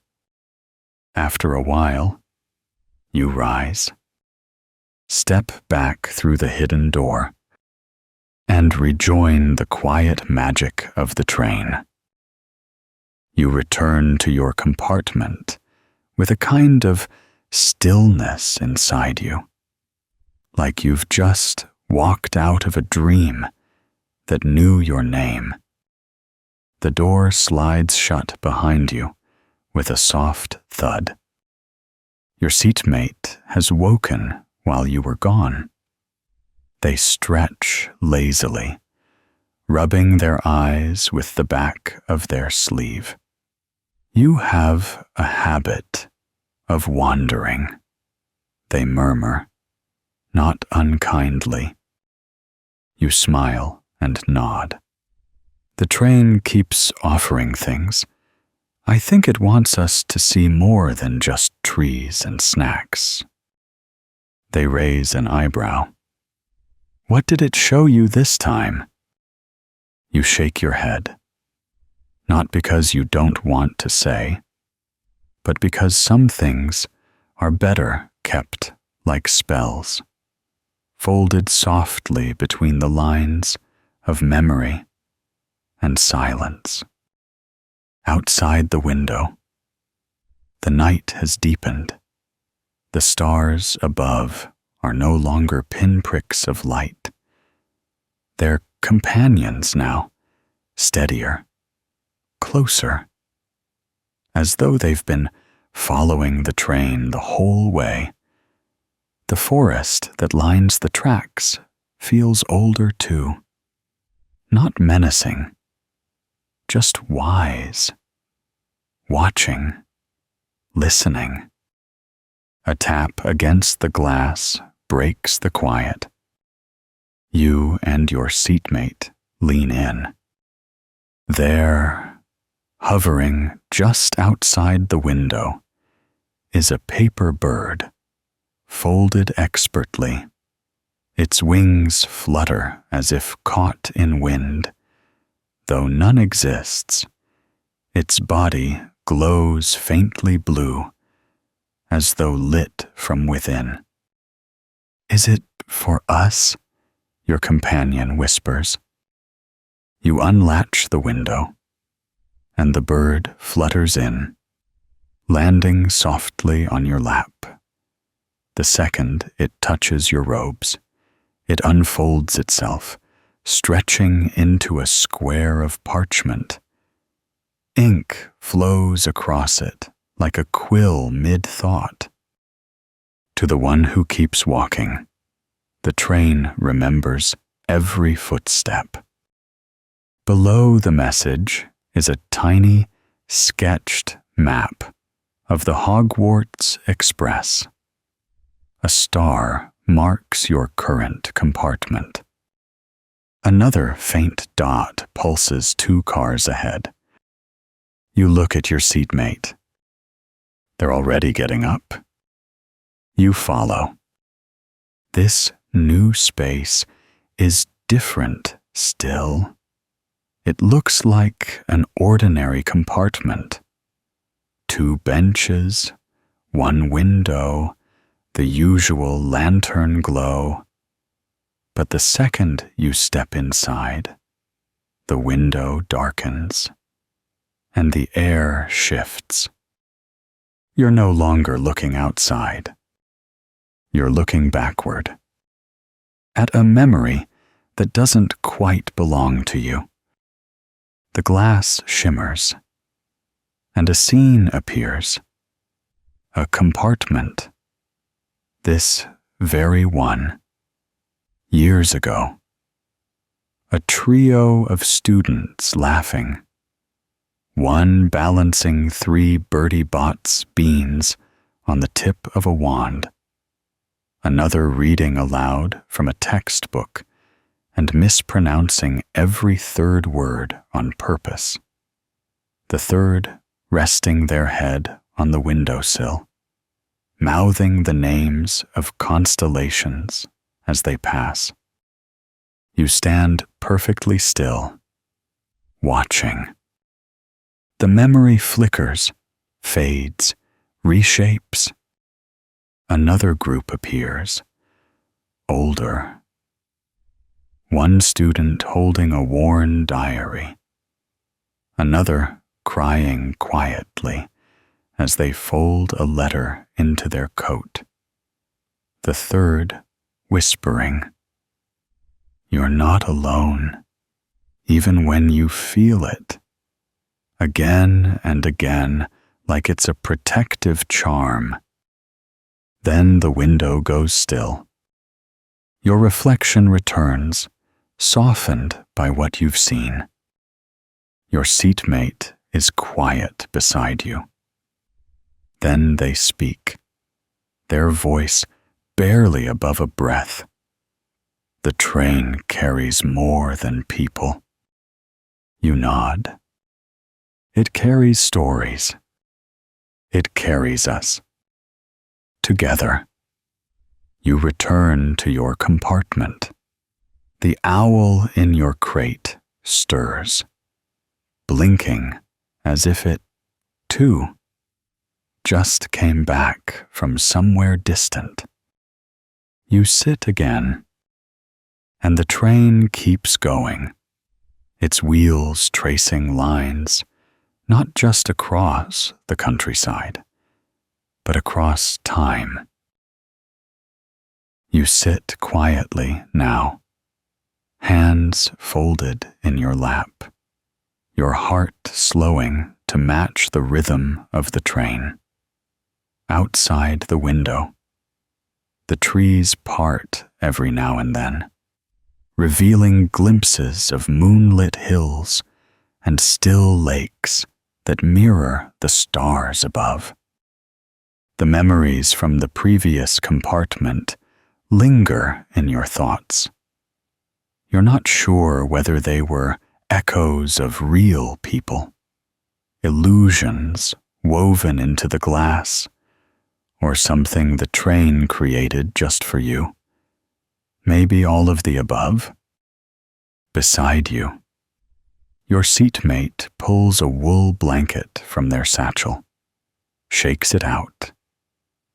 [SPEAKER 1] After a while, you rise, step back through the hidden door, and rejoin the quiet magic of the train. You return to your compartment with a kind of stillness inside you, like you've just walked out of a dream that knew your name. The door slides shut behind you with a soft thud. Your seatmate has woken while you were gone. They stretch lazily, rubbing their eyes with the back of their sleeve. You have a habit of wandering, they murmur, not unkindly. You smile and nod. The train keeps offering things. I think it wants us to see more than just trees and snacks. They raise an eyebrow. What did it show you this time? You shake your head, not because you don't want to say, but because some things are better kept like spells, folded softly between the lines of memory and silence. Outside the window, the night has deepened. The stars above are no longer pinpricks of light. They're companions now, steadier, closer, as though they've been following the train the whole way. The forest that lines the tracks feels older too, not menacing, just wise, watching, listening. A tap against the glass breaks the quiet. You and your seatmate lean in. There, hovering just outside the window, is a paper bird, folded expertly. Its wings flutter as if caught in wind. Though none exists, its body glows faintly blue, as though lit from within. Is it for us? Your companion whispers. You unlatch the window, and the bird flutters in, landing softly on your lap. The second it touches your robes, it unfolds itself, stretching into a square of parchment. Ink flows across it like a quill mid-thought. To the one who keeps walking, the train remembers every footstep. Below the message is a tiny, sketched map of the Hogwarts Express. A star marks your current compartment. Another faint dot pulses 2 cars ahead. You look at your seatmate. They're already getting up. You follow. This new space is different still. It looks like an ordinary compartment. 2 benches, 1 window, the usual lantern glow. But the second you step inside, the window darkens, and the air shifts. You're no longer looking outside. You're looking backward, at a memory that doesn't quite belong to you. The glass shimmers, and a scene appears, a compartment, this very one. Years ago, a trio of students laughing, one balancing 3 Bertie Bott's beans on the tip of a wand, another reading aloud from a textbook and mispronouncing every 3rd word on purpose, the 3rd resting their head on the windowsill, mouthing the names of constellations as they pass. You stand perfectly still, watching. The memory flickers, fades, reshapes. Another group appears, older. One student holding a worn diary, another crying quietly as they fold a letter into their coat, the 3rd whispering, "You're not alone, even when you feel it," again and again, like it's a protective charm. Then the window goes still. Your reflection returns, softened by what you've seen. Your seatmate is quiet beside you. Then they speak, their voice barely above a breath. The train carries more than people. You nod. It carries stories. It carries us. Together, you return to your compartment. The owl in your crate stirs, blinking as if it, too, just came back from somewhere distant. You sit again, and the train keeps going, its wheels tracing lines, not just across the countryside, but across time. You sit quietly now, hands folded in your lap, your heart slowing to match the rhythm of the train. Outside the window, the trees part every now and then, revealing glimpses of moonlit hills and still lakes that mirror the stars above. The memories from the previous compartment linger in your thoughts. You're not sure whether they were echoes of real people, illusions woven into the glass, or something the train created just for you. Maybe all of the above. Beside you, your seatmate pulls a wool blanket from their satchel, shakes it out,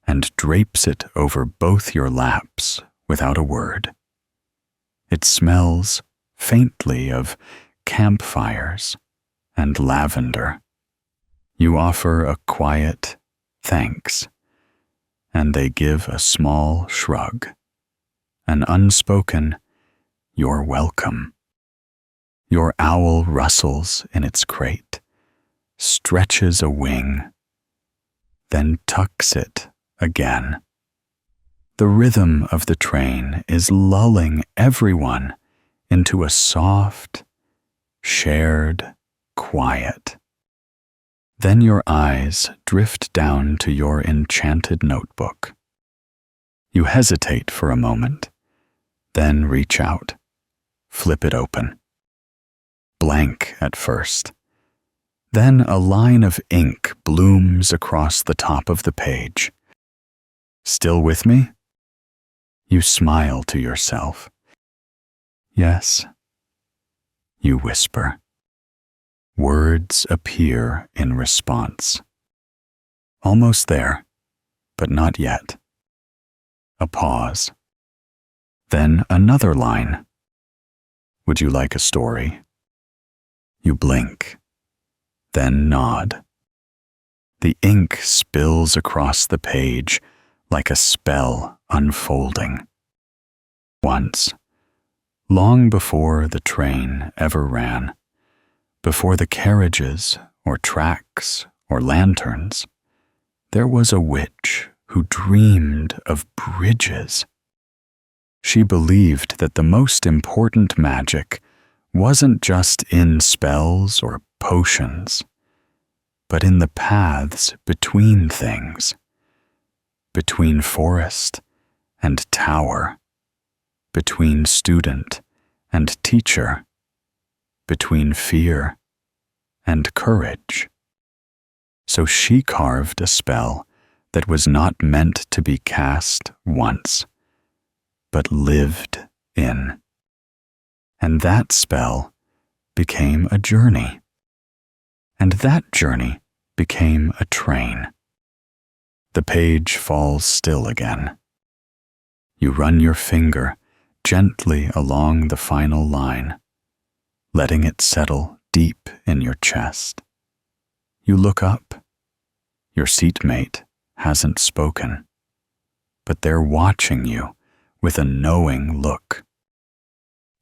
[SPEAKER 1] and drapes it over both your laps without a word. It smells faintly of campfires and lavender. You offer a quiet thanks, and they give a small shrug, an unspoken, "You're welcome." Your owl rustles in its crate, stretches a wing, then tucks it again. The rhythm of the train is lulling everyone into a soft, shared quiet. Then your eyes drift down to your enchanted notebook. You hesitate for a moment, then reach out, flip it open. Blank at first. Then a line of ink blooms across the top of the page. Still with me? You smile to yourself. Yes. You whisper. Words appear in response. Almost there, but not yet. A pause. Then another line. Would you like a story? You blink, then nod. The ink spills across the page like a spell unfolding. Once, long before the train ever ran, before the carriages or tracks or lanterns, there was a witch who dreamed of bridges. She believed that the most important magic wasn't just in spells or potions, but in the paths between things, between forest and tower, between student and teacher, between fear and courage. So she carved a spell that was not meant to be cast once, but lived in. And that spell became a journey. And that journey became a train. The page falls still again. You run your finger gently along the final line, letting it settle deep in your chest. You look up. Your seatmate hasn't spoken, but they're watching you with a knowing look.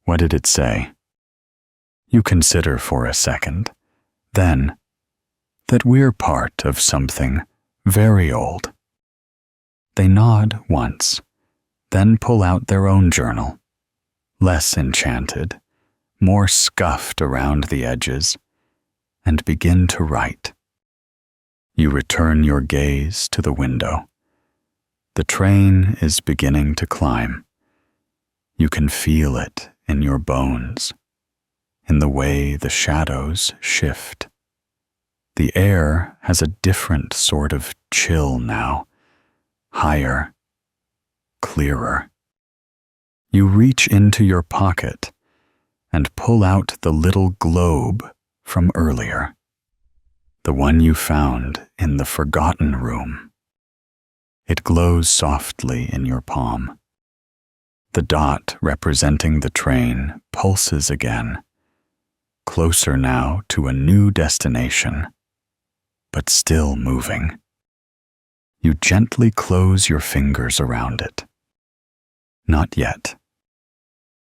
[SPEAKER 1] What did it say? You consider for a second, then, that we're part of something very old. They nod once, then pull out their own journal, less enchanted, more scuffed around the edges, and begin to write. You return your gaze to the window. The train is beginning to climb. You can feel it in your bones, in the way the shadows shift. The air has a different sort of chill now, higher, clearer. You reach into your pocket and pull out the little globe from earlier, the one you found in the forgotten room. It glows softly in your palm. The dot representing the train pulses again, closer now to a new destination, but still moving. You gently close your fingers around it. Not yet,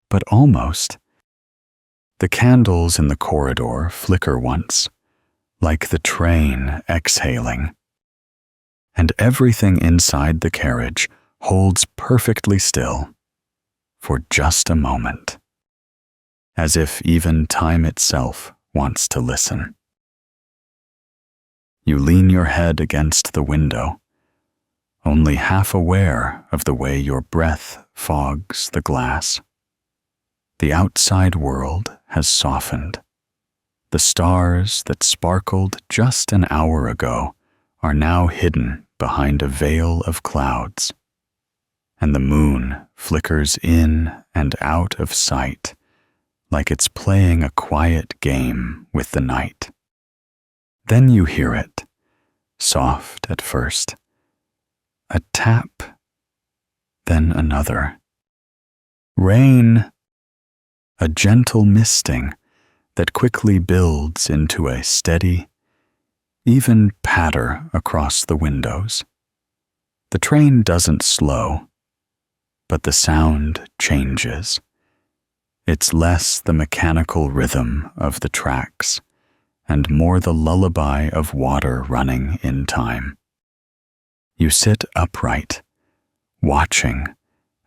[SPEAKER 1] but almost. The candles in the corridor flicker once, like the train exhaling, and everything inside the carriage holds perfectly still for just a moment, as if even time itself wants to listen. You lean your head against the window, only half aware of the way your breath fogs the glass. The outside world has softened. The stars that sparkled just an hour ago are now hidden behind a veil of clouds, and the moon flickers in and out of sight like it's playing a quiet game with the night. Then you hear it, soft at first, a tap, then another. Rain, a gentle misting that quickly builds into a steady, even patter across the windows. The train doesn't slow, but the sound changes. It's less the mechanical rhythm of the tracks and more the lullaby of water running in time. You sit upright, watching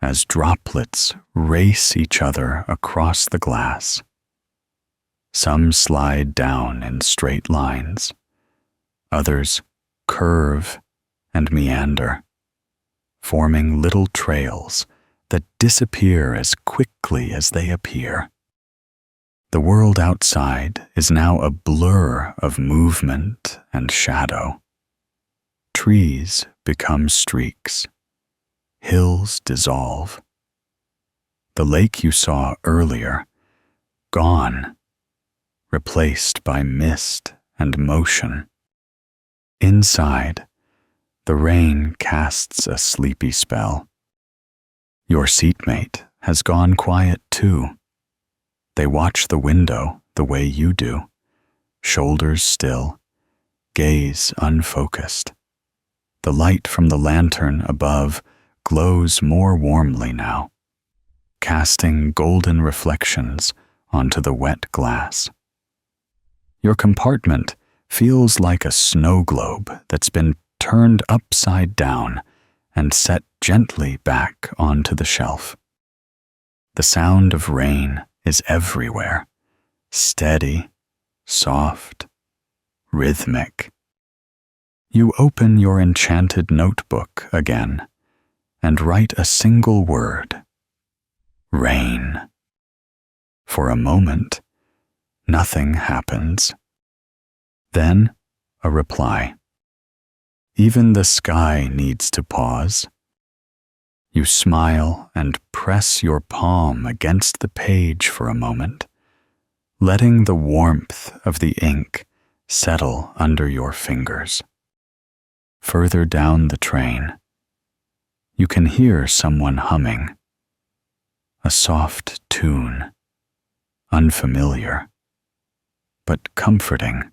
[SPEAKER 1] as droplets race each other across the glass. Some slide down in straight lines, others curve and meander, forming little trails that disappear as quickly as they appear. The world outside is now a blur of movement and shadow. Trees become streaks. Hills dissolve. The lake you saw earlier, gone, replaced by mist and motion. Inside, the rain casts a sleepy spell. Your seatmate has gone quiet too. They watch the window the way you do, shoulders still, gaze unfocused. The light from the lantern above glows more warmly now, casting golden reflections onto the wet glass. Your compartment feels like a snow globe that's been turned upside down and set gently back onto the shelf. The sound of rain is everywhere, steady, soft, rhythmic. You open your enchanted notebook again and write a single word: rain. For a moment, nothing happens. Then, a reply. Even the sky needs to pause. You smile and press your palm against the page for a moment, letting the warmth of the ink settle under your fingers. Further down the train, you can hear someone humming. A soft tune, unfamiliar, but comforting,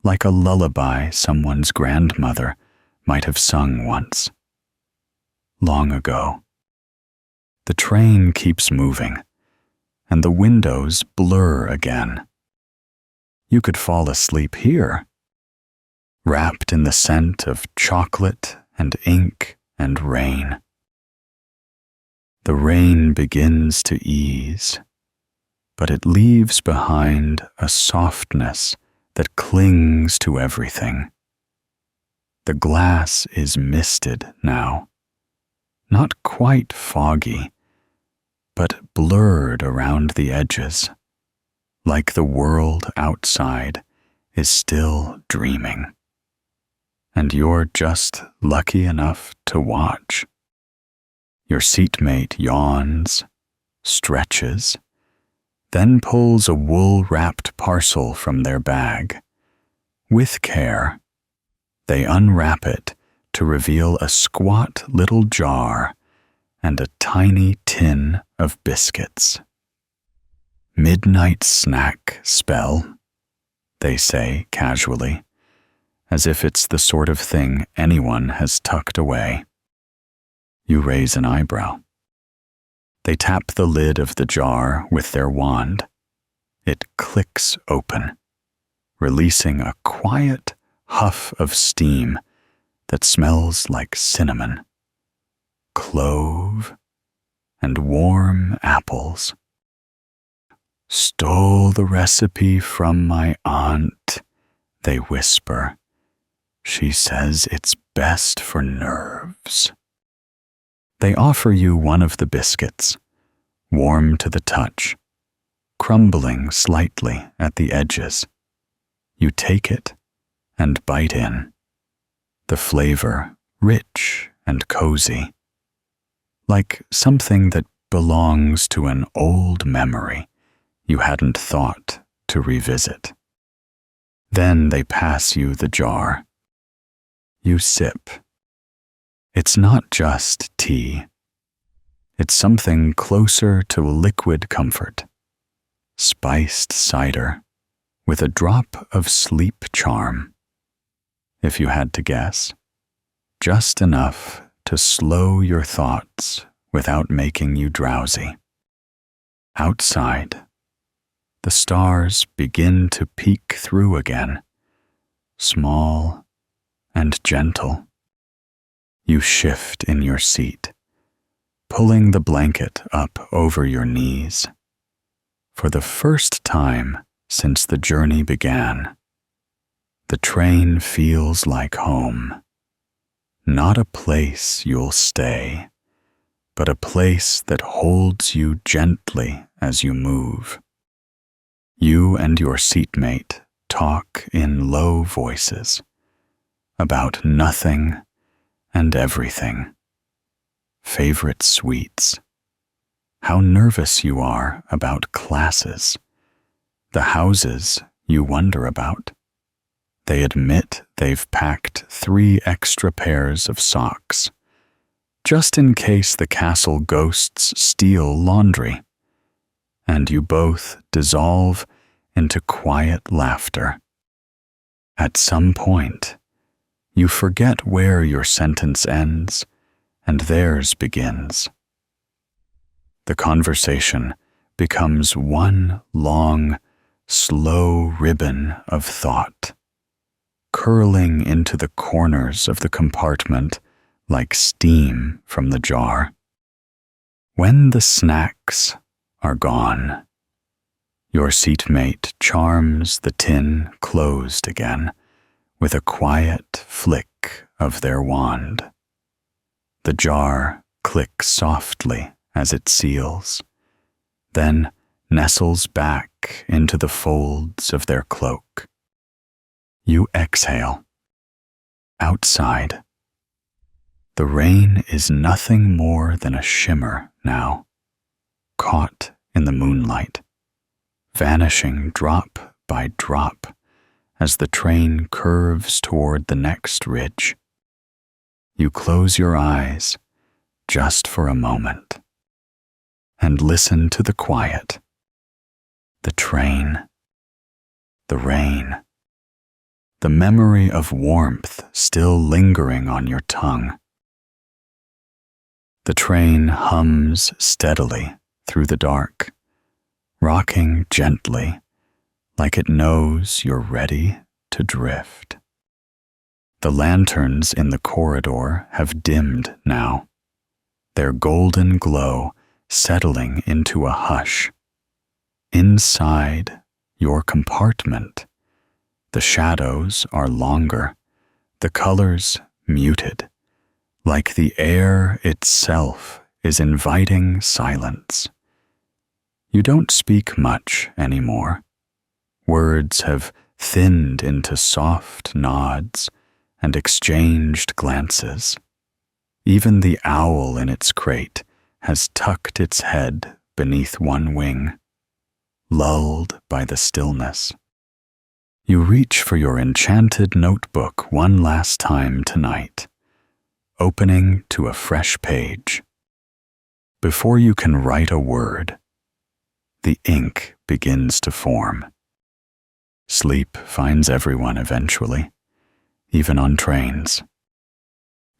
[SPEAKER 1] like a lullaby someone's grandmother might have sung once. Long ago. The train keeps moving, and the windows blur again. You could fall asleep here, wrapped in the scent of chocolate and ink and rain. The rain begins to ease, but it leaves behind a softness that clings to everything. The glass is misted now, not quite foggy, but blurred around the edges, like the world outside is still dreaming. And you're just lucky enough to watch. Your seatmate yawns, stretches, then pulls a wool-wrapped parcel from their bag. With care, they unwrap it to reveal a squat little jar and a tiny tin of biscuits. Midnight snack spell, they say casually, as if it's the sort of thing anyone has tucked away. You raise an eyebrow. They tap the lid of the jar with their wand. It clicks open, releasing a quiet huff of steam that smells like cinnamon, clove, and warm apples. Stole the recipe from my aunt, they whisper. She says it's best for nerves. They offer you one of the biscuits, warm to the touch, crumbling slightly at the edges. You take it and bite in. The flavor rich and cozy, like something that belongs to an old memory you hadn't thought to revisit. Then they pass you the jar. You sip. It's not just tea. It's something closer to liquid comfort. Spiced cider with a drop of sleep charm. If you had to guess, just enough to slow your thoughts without making you drowsy. Outside, the stars begin to peek through again, small and gentle. You shift in your seat, pulling the blanket up over your knees. For the first time since the journey began, the train feels like home. Not a place you'll stay, but a place that holds you gently as you move. You and your seatmate talk in low voices about nothing and everything. Favorite sweets. How nervous you are about classes. The houses you wonder about. They admit they've packed 3 extra pairs of socks, just in case the castle ghosts steal laundry. And you both dissolve into quiet laughter. At some point, you forget where your sentence ends and theirs begins. The conversation becomes one long, slow ribbon of thought, curling into the corners of the compartment like steam from the jar. When the snacks are gone, your seatmate charms the tin closed again with a quiet flick of their wand. The jar clicks softly as it seals, then nestles back into the folds of their cloak. You exhale. Outside, the rain is nothing more than a shimmer now, caught in the moonlight, vanishing drop by drop as the train curves toward the next ridge. You close your eyes just for a moment and listen to the quiet, the train, the rain, the memory of warmth still lingering on your tongue. The train hums steadily through the dark, rocking gently like it knows you're ready to drift. The lanterns in the corridor have dimmed now, their golden glow settling into a hush. Inside your compartment, the shadows are longer, the colors muted, like the air itself is inviting silence. You don't speak much anymore. Words have thinned into soft nods and exchanged glances. Even the owl in its crate has tucked its head beneath one wing, lulled by the stillness. You reach for your enchanted notebook one last time tonight, opening to a fresh page. Before you can write a word, the ink begins to form. Sleep finds everyone eventually, even on trains.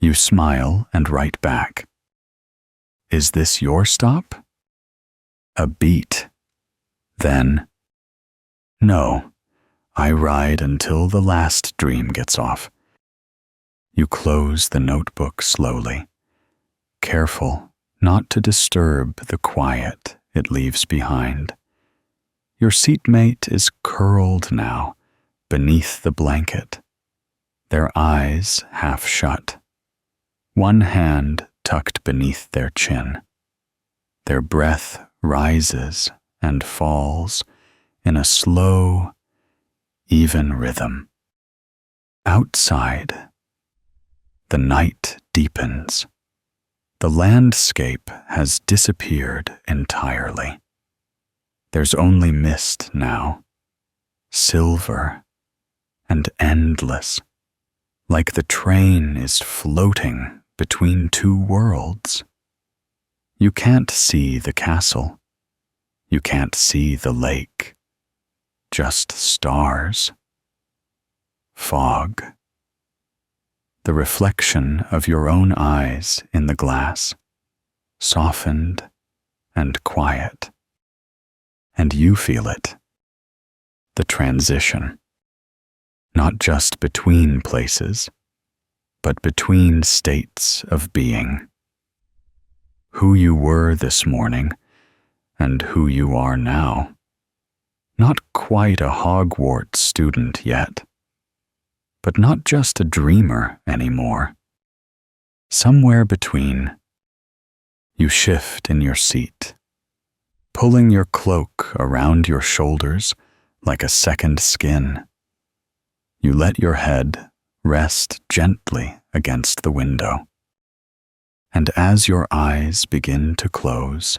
[SPEAKER 1] You smile and write back. Is this your stop? A beat. Then, no, I ride until the last dream gets off. You close the notebook slowly, careful not to disturb the quiet it leaves behind. Your seatmate is curled now beneath the blanket, their eyes half shut, one hand tucked beneath their chin. Their breath rises and falls in a slow, even rhythm. Outside, the night deepens. The landscape has disappeared entirely. There's only mist now, silver and endless, like the train is floating between 2 worlds. You can't see the castle. You can't see the lake. Just stars. Fog. The reflection of your own eyes in the glass, softened and quiet. And you feel it. The transition. Not just between places, but between states of being. Who you were this morning and who you are now. Not quite a Hogwarts student yet, but not just a dreamer anymore. Somewhere between. You shift in your seat, pulling your cloak around your shoulders like a second skin. You let your head rest gently against the window. And as your eyes begin to close,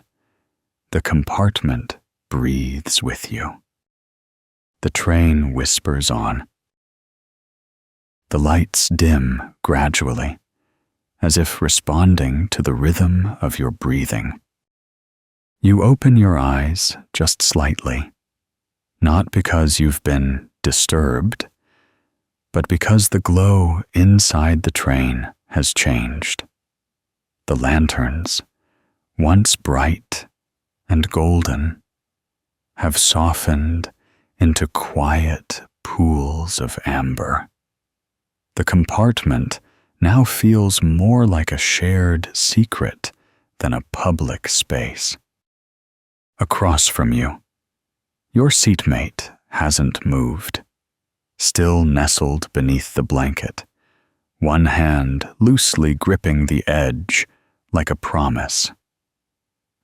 [SPEAKER 1] the compartment breathes with you. The train whispers on. The lights dim gradually, as if responding to the rhythm of your breathing. You open your eyes just slightly, not because you've been disturbed, but because the glow inside the train has changed. The lanterns, once bright and golden, have softened into quiet pools of amber. The compartment now feels more like a shared secret than a public space. Across from you, your seatmate hasn't moved, still nestled beneath the blanket, one hand loosely gripping the edge like a promise.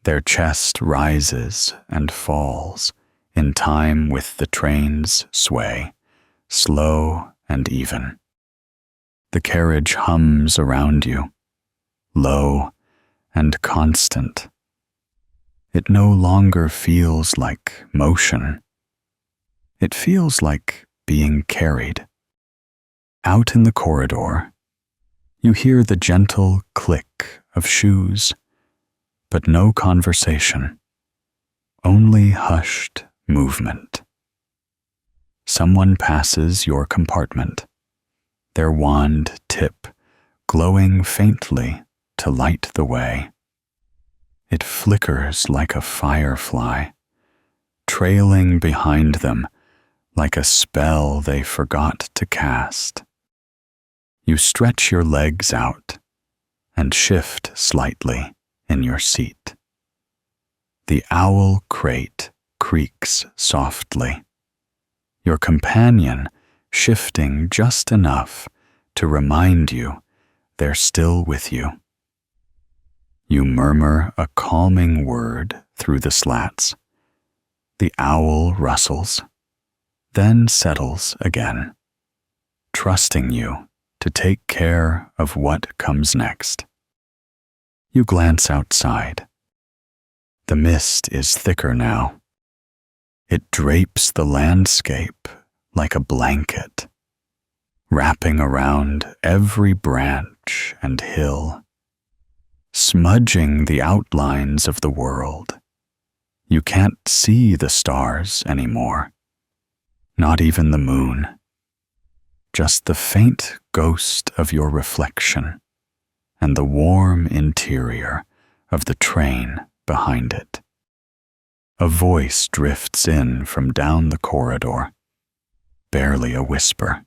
[SPEAKER 1] Their chest rises and falls in time with the train's sway, slow and even. The carriage hums around you, low and constant. It no longer feels like motion. It feels like being carried. Out in the corridor, you hear the gentle click of shoes, but no conversation, only hushed movement. Someone passes your compartment, their wand tip glowing faintly to light the way. It flickers like a firefly, trailing behind them like a spell they forgot to cast. You stretch your legs out and shift slightly in your seat. The owl crate creaks softly, your companion shifting just enough to remind you they're still with you. You murmur a calming word through the slats. The owl rustles, then settles again, trusting you to take care of what comes next. You glance outside. The mist is thicker now. It drapes the landscape like a blanket, wrapping around every branch and hill, smudging the outlines of the world. You can't see the stars anymore, not even the moon. Just the faint ghost of your reflection and the warm interior of the train behind it. A voice drifts in from down the corridor, barely a whisper.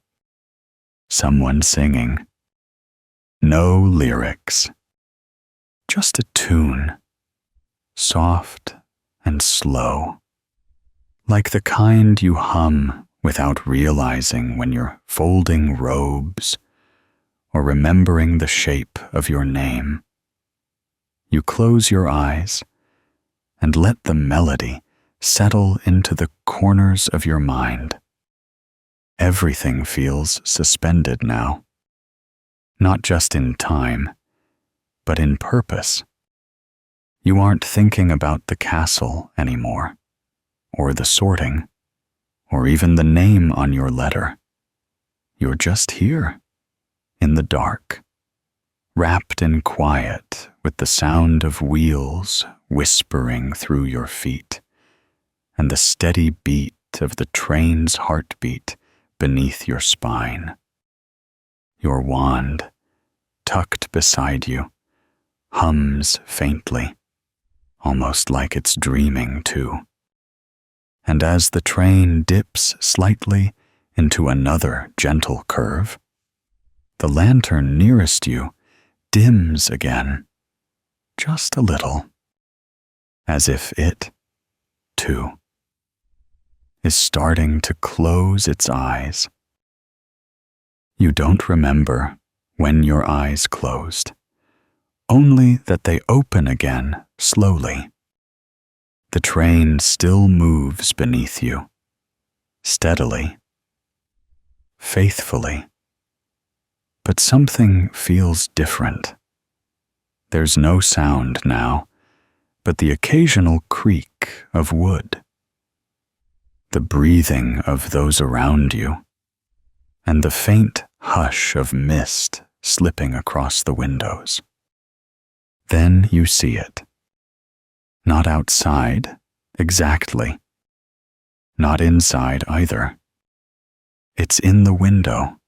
[SPEAKER 1] Someone singing. No lyrics, just a tune, soft and slow, like the kind you hum without realizing when you're folding robes or remembering the shape of your name. You close your eyes and let the melody settle into the corners of your mind. Everything feels suspended now, not just in time, but in purpose. You aren't thinking about the castle anymore, or the sorting, or even the name on your letter. You're just here, in the dark, wrapped in quiet with the sound of wheels whispering through your feet, and the steady beat of the train's heartbeat beneath your spine. Your wand, tucked beside you, hums faintly, almost like it's dreaming too. And as the train dips slightly into another gentle curve, the lantern nearest you dims again, just a little, as if it, too, is starting to close its eyes. You don't remember when your eyes closed, only that they open again slowly. The train still moves beneath you, steadily, faithfully. But something feels different. There's no sound now, but the occasional creak of wood, the breathing of those around you, and the faint hush of mist slipping across the windows. Then you see it. Not outside, exactly. Not inside either. It's in the window,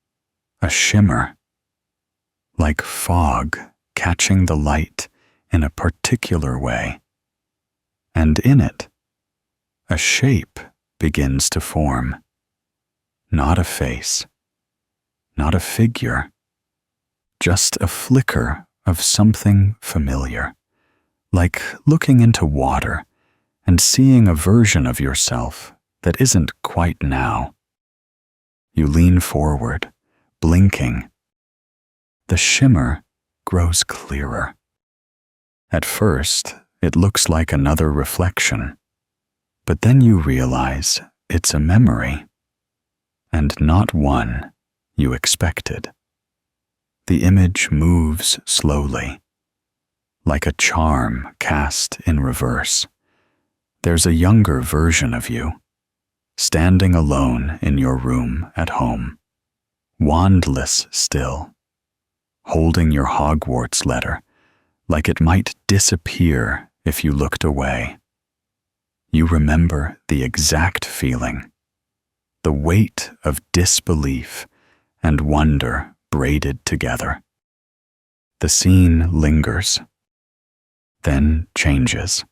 [SPEAKER 1] a shimmer, like fog catching the light in a particular way. And in it, a shape begins to form. Not a face, not a figure, just a flicker of something familiar, like looking into water and seeing a version of yourself that isn't quite now. You lean forward, blinking. The shimmer grows clearer. At first, it looks like another reflection, but then you realize it's a memory, and not one you expected. The image moves slowly, like a charm cast in reverse. There's a younger version of you, standing alone in your room at home, wandless still, holding your Hogwarts letter like it might disappear if you looked away. You remember the exact feeling, the weight of disbelief and wonder braided together. The scene lingers, then changes.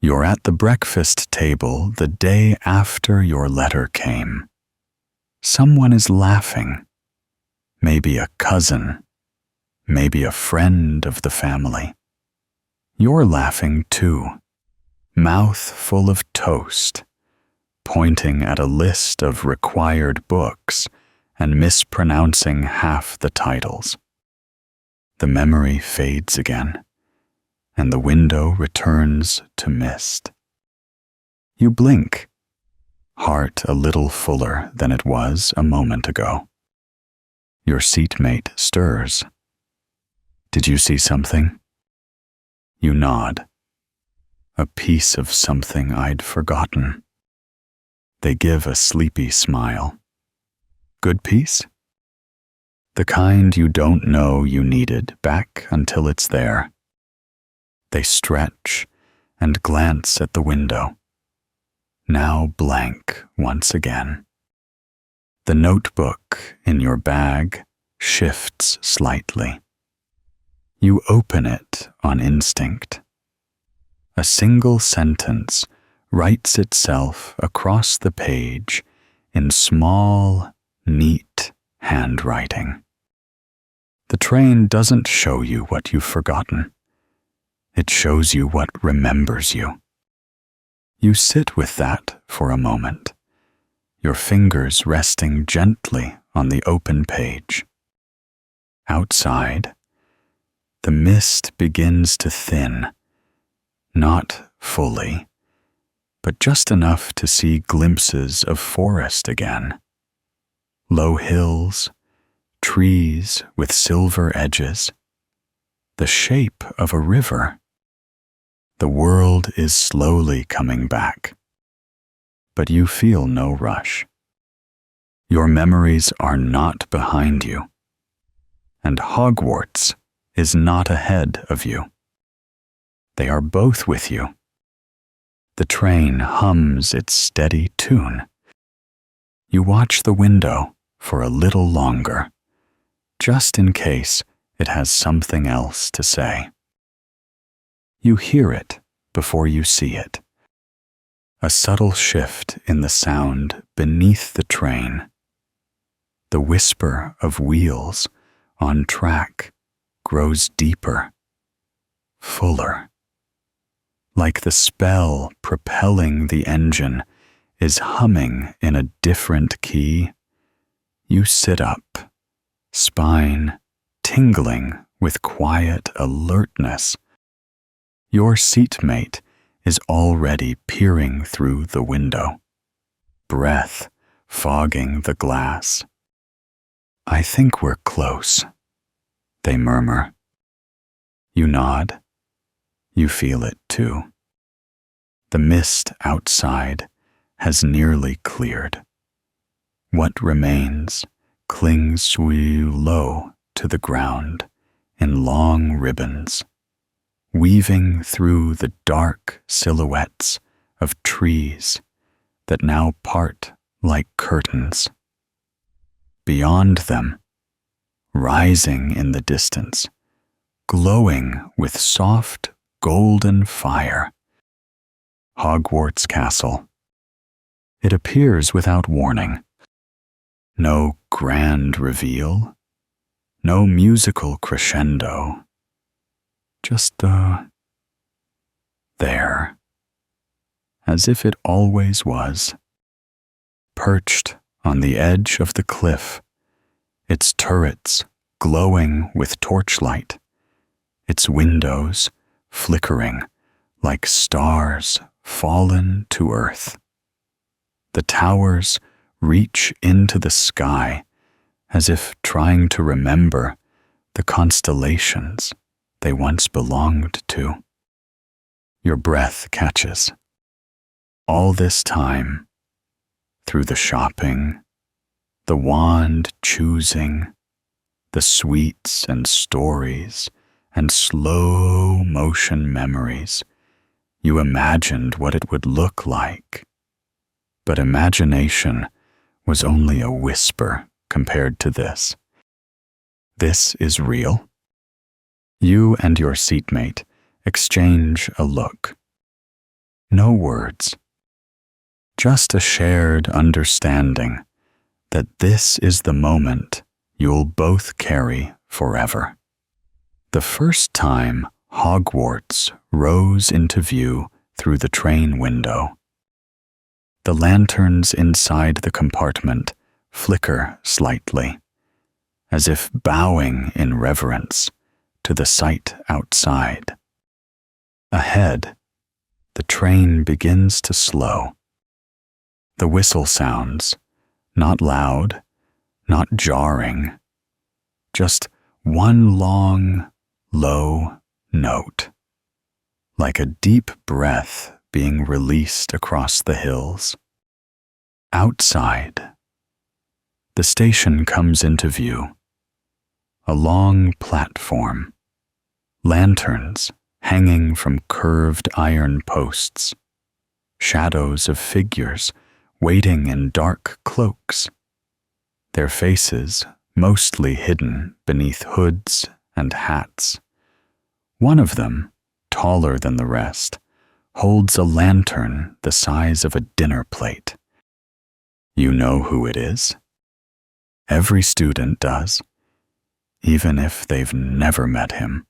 [SPEAKER 1] You're at the breakfast table the day after your letter came. Someone is laughing, maybe a cousin, maybe a friend of the family. You're laughing too, mouth full of toast, pointing at a list of required books and mispronouncing half the titles. The memory fades again, and the window returns to mist. You blink, heart a little fuller than it was a moment ago. Your seatmate stirs. Did you see something? You nod. A piece of something I'd forgotten. They give a sleepy smile. Good piece? The kind you don't know you needed back until it's there. They stretch and glance at the window, now blank once again. The notebook in your bag shifts slightly. You open it on instinct. A single sentence writes itself across the page in small, neat handwriting. The train doesn't show you what you've forgotten. It shows you what remembers you. You sit with that for a moment, your fingers resting gently on the open page. Outside, the mist begins to thin, not fully, but just enough to see glimpses of forest again. Low hills, trees with silver edges, the shape of a river. The world is slowly coming back, but you feel no rush. Your memories are not behind you, and Hogwarts is not ahead of you. They are both with you. The train hums its steady tune. You watch the window for a little longer, just in case it has something else to say. You hear it before you see it. A subtle shift in the sound beneath the train. The whisper of wheels on track grows deeper, fuller. Like the spell propelling the engine is humming in a different key. You sit up, spine tingling with quiet alertness. Your seatmate is already peering through the window, breath fogging the glass. "I think we're close," they murmur. You nod. You feel it too. The mist outside has nearly cleared. What remains clings low to the ground in long ribbons, weaving through the dark silhouettes of trees that now part like curtains. Beyond them, rising in the distance, glowing with soft golden fire, Hogwarts Castle. It appears without warning. No grand reveal, no musical crescendo, just there, as if it always was, perched on the edge of the cliff, its turrets glowing with torchlight, its windows flickering like stars fallen to earth. The towers reach into the sky as if trying to remember the constellations they once belonged to. Your breath catches. All this time, through the shopping, the wand choosing, the sweets and stories and slow motion memories, you imagined what it would look like. But imagination was only a whisper compared to this. This is real. You and your seatmate exchange a look. No words. Just a shared understanding that this is the moment you'll both carry forever. The first time Hogwarts rose into view through the train window. The lanterns inside the compartment flicker slightly, as if bowing in reverence to the sight outside. Ahead, the train begins to slow. The whistle sounds, not loud, not jarring, just one long, low note, like a deep breath being released across the hills. Outside, the station comes into view. A long platform, lanterns hanging from curved iron posts, shadows of figures waiting in dark cloaks, their faces mostly hidden beneath hoods and hats. One of them, taller than the rest, holds a lantern the size of a dinner plate. You know who it is? Every student does, even if they've never met him.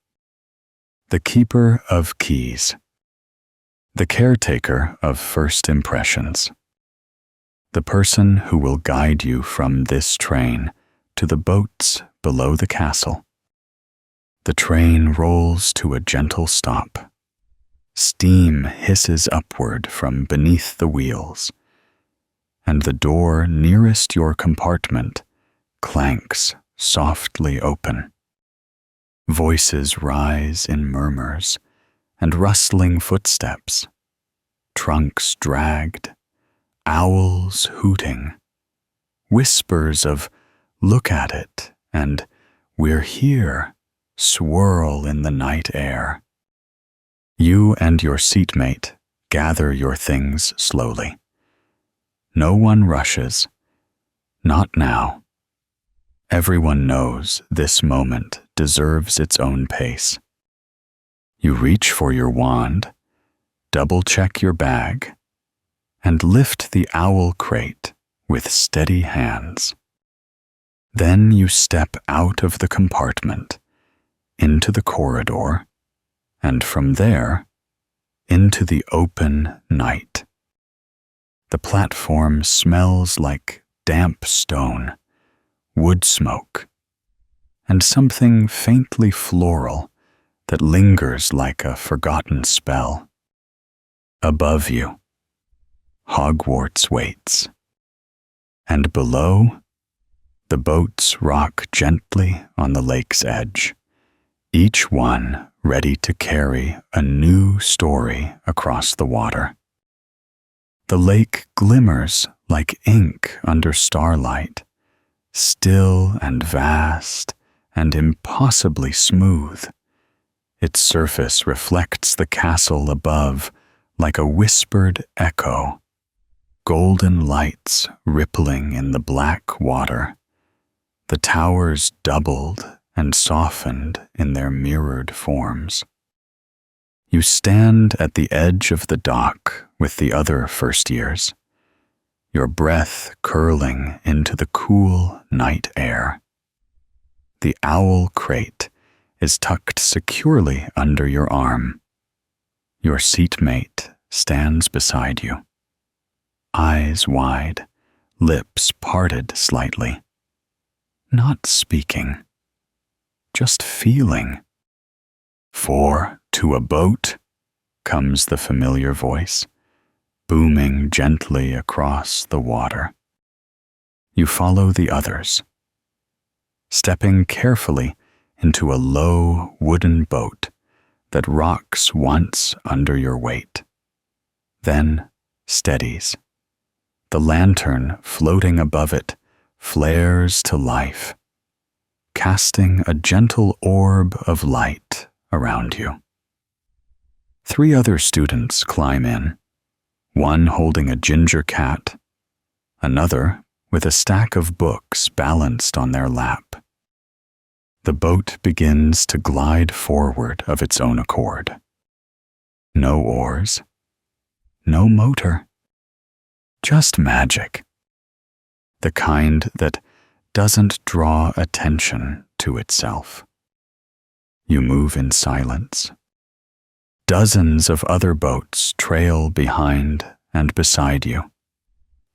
[SPEAKER 1] The keeper of keys. The caretaker of first impressions. The person who will guide you from this train to the boats below the castle. The train rolls to a gentle stop. Steam hisses upward from beneath the wheels, and the door nearest your compartment clanks softly open. Voices rise in murmurs and rustling footsteps, trunks dragged, owls hooting, whispers of "look at it" and "we're here" swirl in the night air. You and your seatmate gather your things slowly. No one rushes. Not now. Everyone knows this moment deserves its own pace. You reach for your wand, double-check your bag, and lift the owl crate with steady hands. Then you step out of the compartment, into the corridor, and from there, into the open night. The platform smells like damp stone, wood smoke, and something faintly floral that lingers like a forgotten spell. Above you, Hogwarts waits. And below, the boats rock gently on the lake's edge, each one ready to carry a new story across the water. The lake glimmers like ink under starlight, still and vast and impossibly smooth. Its surface reflects the castle above like a whispered echo, golden lights rippling in the black water. The towers doubled and softened in their mirrored forms. You stand at the edge of the dock with the other first years, your breath curling into the cool night air. The owl crate is tucked securely under your arm. Your seatmate stands beside you, eyes wide, lips parted slightly, not speaking, just feeling. 4 to a boat, comes the familiar voice, booming gently across the water. You follow the others, stepping carefully into a low wooden boat that rocks once under your weight, then steadies. The lantern floating above it flares to life, casting a gentle orb of light around you. 3 other students climb in, one holding a ginger cat, another with a stack of books balanced on their lap. The boat begins to glide forward of its own accord. No oars, no motor, just magic. The kind that doesn't draw attention to itself. You move in silence. Dozens of other boats trail behind and beside you,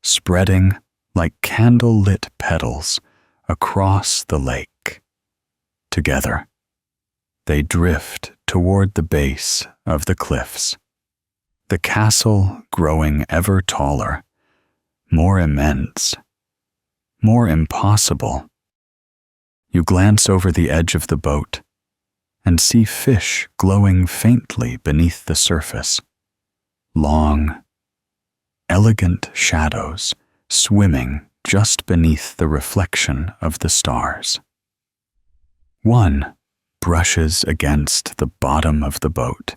[SPEAKER 1] spreading like candle-lit petals across the lake. Together, they drift toward the base of the cliffs, the castle growing ever taller, more immense, more impossible. You glance over the edge of the boat and see fish glowing faintly beneath the surface, long, elegant shadows swimming just beneath the reflection of the stars. One brushes against the bottom of the boat,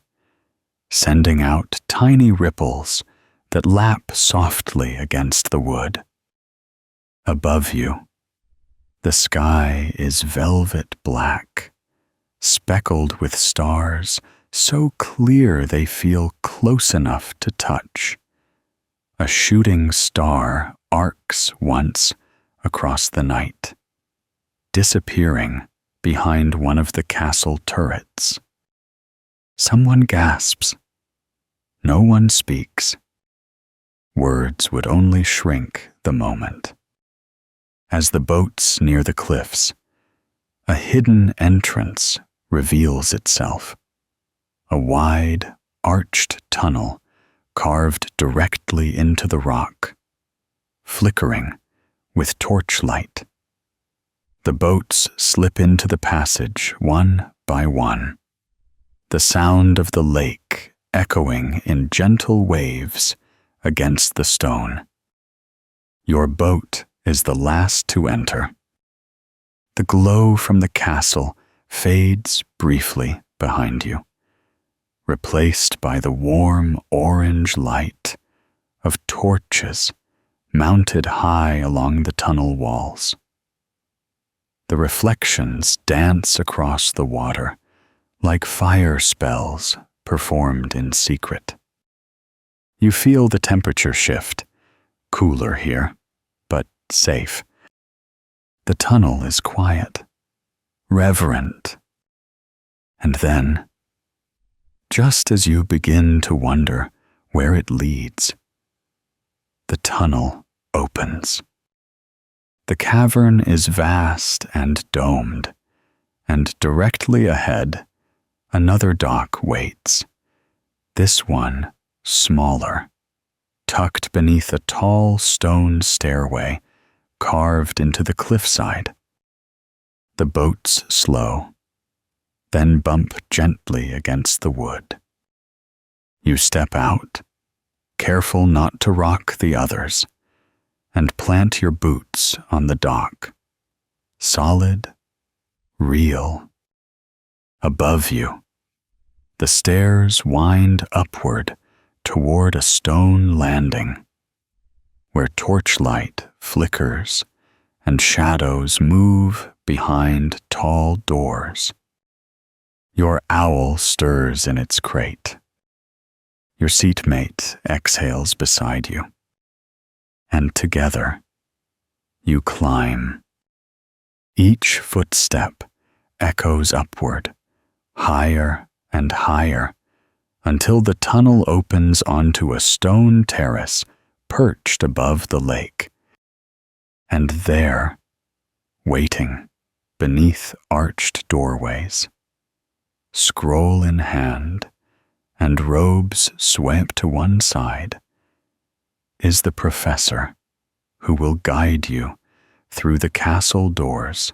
[SPEAKER 1] sending out tiny ripples that lap softly against the wood. Above you, the sky is velvet black, speckled with stars so clear they feel close enough to touch. A shooting star arcs once across the night, disappearing behind one of the castle turrets. Someone gasps. No one speaks. Words would only shrink the moment. As the boats near the cliffs, a hidden entrance reveals itself. A wide, arched tunnel carved directly into the rock, flickering with torchlight. The boats slip into the passage one by one, the sound of the lake echoing in gentle waves against the stone. Your boat is the last to enter. The glow from the castle fades briefly behind you, replaced by the warm orange light of torches mounted high along the tunnel walls. The reflections dance across the water like fire spells performed in secret. You feel the temperature shift, cooler here, but safe. The tunnel is quiet, reverent. And then, just as you begin to wonder where it leads, the tunnel opens. The cavern is vast and domed, and directly ahead, another dock waits. This one, smaller, tucked beneath a tall stone stairway carved into the cliffside. The boats slow, then bump gently against the wood. You step out, careful not to rock the others, and plant your boots on the dock. Solid, real. Above you, the stairs wind upward toward a stone landing, where torchlight flickers and shadows move behind tall doors. Your owl stirs in its crate. Your seatmate exhales beside you. And together, you climb. Each footstep echoes upward, higher and higher, until the tunnel opens onto a stone terrace perched above the lake. And there, waiting beneath arched doorways, scroll in hand and robes swept to one side, is the professor who will guide you through the castle doors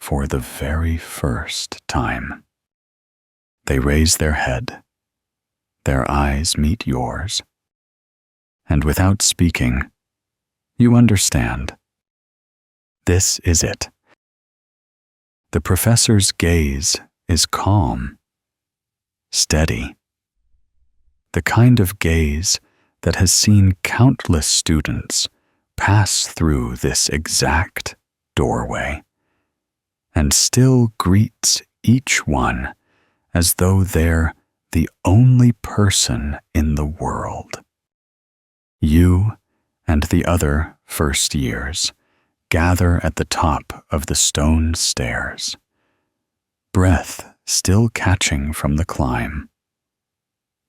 [SPEAKER 1] for the very first time. They raise their head, their eyes meet yours, and without speaking, you understand. This is it. The professor's gaze is calm, steady, the kind of gaze that has seen countless students pass through this exact doorway, and still greets each one as though they're the only person in the world. You and the other first years gather at the top of the stone stairs, breath still catching from the climb.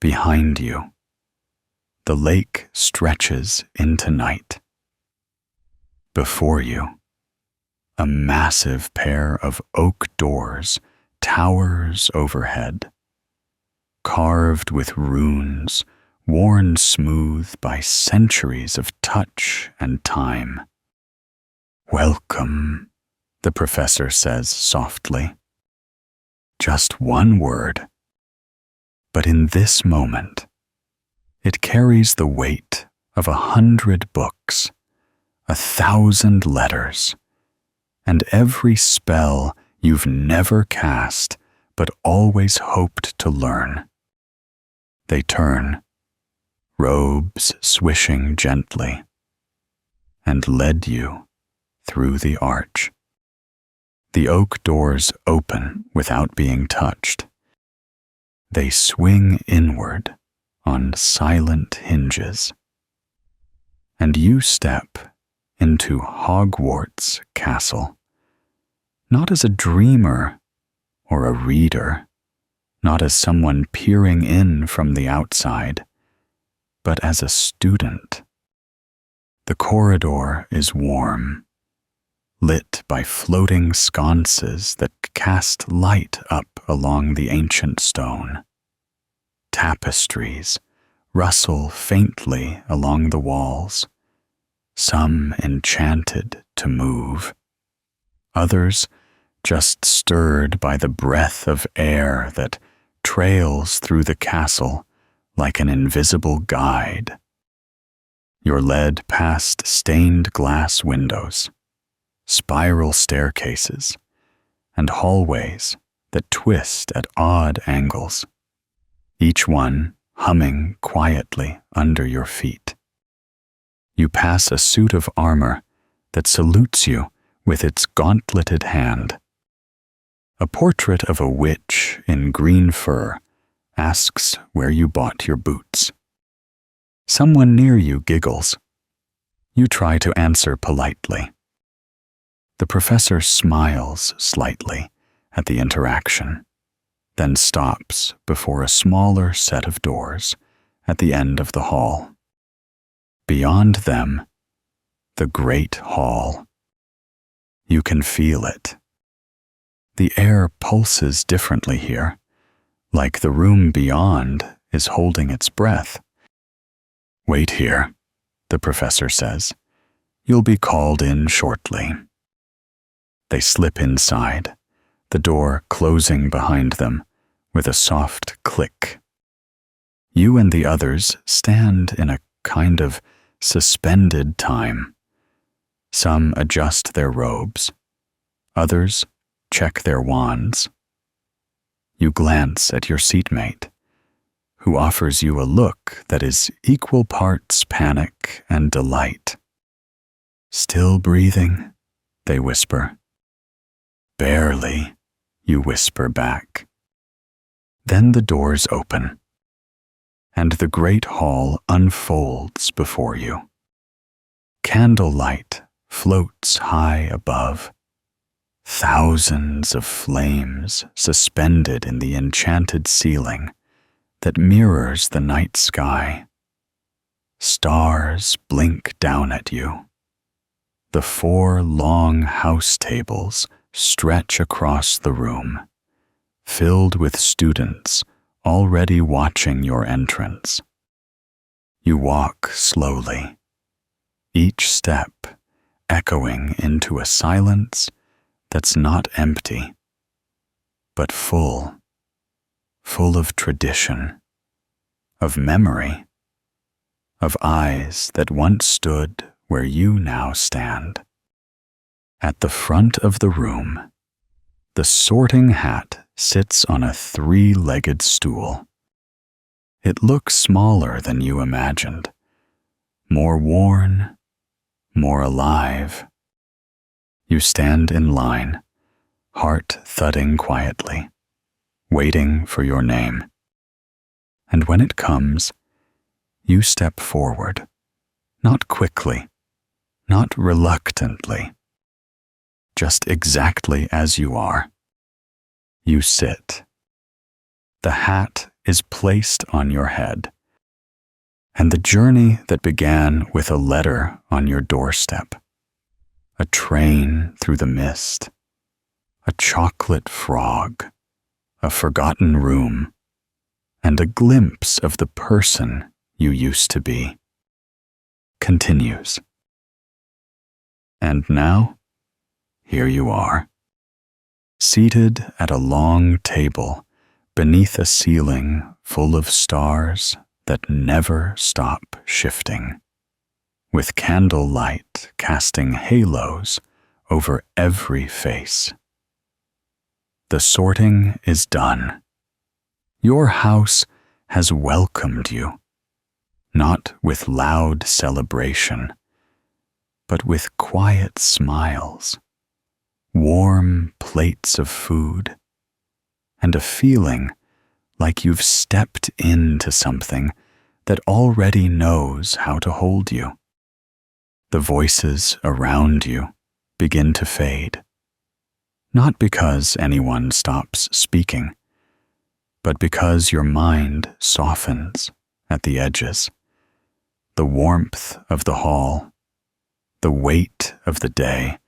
[SPEAKER 1] Behind you, the lake stretches into night. Before you, a massive pair of oak doors towers overhead, carved with runes worn smooth by centuries of touch and time. "Welcome," the professor says softly. Just one word, but in this moment, it carries the weight of 100 books, 1,000 letters, and every spell you've never cast but always hoped to learn. They turn, robes swishing gently, and led you through the arch. The oak doors open without being touched. They swing inward on silent hinges, and you step into Hogwarts Castle, not as a dreamer or a reader, not as someone peering in from the outside, but as a student. The corridor is warm, lit by floating sconces that cast light up along the ancient stone. Tapestries rustle faintly along the walls, some enchanted to move, others just stirred by the breath of air that trails through the castle like an invisible guide. You're led past stained glass windows, spiral staircases, and hallways that twist at odd angles, each one humming quietly under your feet. You pass a suit of armor that salutes you with its gauntleted hand. A portrait of a witch in green fur asks where you bought your boots. Someone near you giggles. You try to answer politely. The professor smiles slightly at the interaction, then stops before a smaller set of doors at the end of the hall. Beyond them, the Great Hall. You can feel it. The air pulses differently here, like the room beyond is holding its breath. "Wait here," the professor says. You'll be called in shortly. They slip inside, the door closing behind them with a soft click. You and the others stand in a kind of suspended time. Some adjust their robes. Others check their wands. You glance at your seatmate, who offers you a look that is equal parts panic and delight. "Still breathing?" they whisper. "Barely," you whisper back. Then the doors open, and the great hall unfolds before you. Candlelight floats high above, thousands of flames suspended in the enchanted ceiling that mirrors the night sky. Stars blink down at you. The 4 long house tables stretch across the room, filled with students already watching your entrance. You walk slowly, each step echoing into a silence that's not empty, but full of tradition, of memory, of eyes that once stood where you now stand. At the front of the room, the sorting hat sits on a 3-legged stool. It looks smaller than you imagined, more worn, more alive. You stand in line, heart thudding quietly, waiting for your name. And when it comes, you step forward, not quickly, not reluctantly, just exactly as you are. You sit. The hat is placed on your head, and the journey that began with a letter on your doorstep, a train through the mist, a chocolate frog, a forgotten room, and a glimpse of the person you used to be, continues. And now, here you are, seated at a long table beneath a ceiling full of stars that never stop shifting, with candlelight casting halos over every face. The sorting is done. Your house has welcomed you, not with loud celebration, but with quiet smiles, warm plates of food, and a feeling like you've stepped into something that already knows how to hold you. The voices around you begin to fade, not because anyone stops speaking, but because your mind softens at the edges. The warmth of the hall, the weight of the day,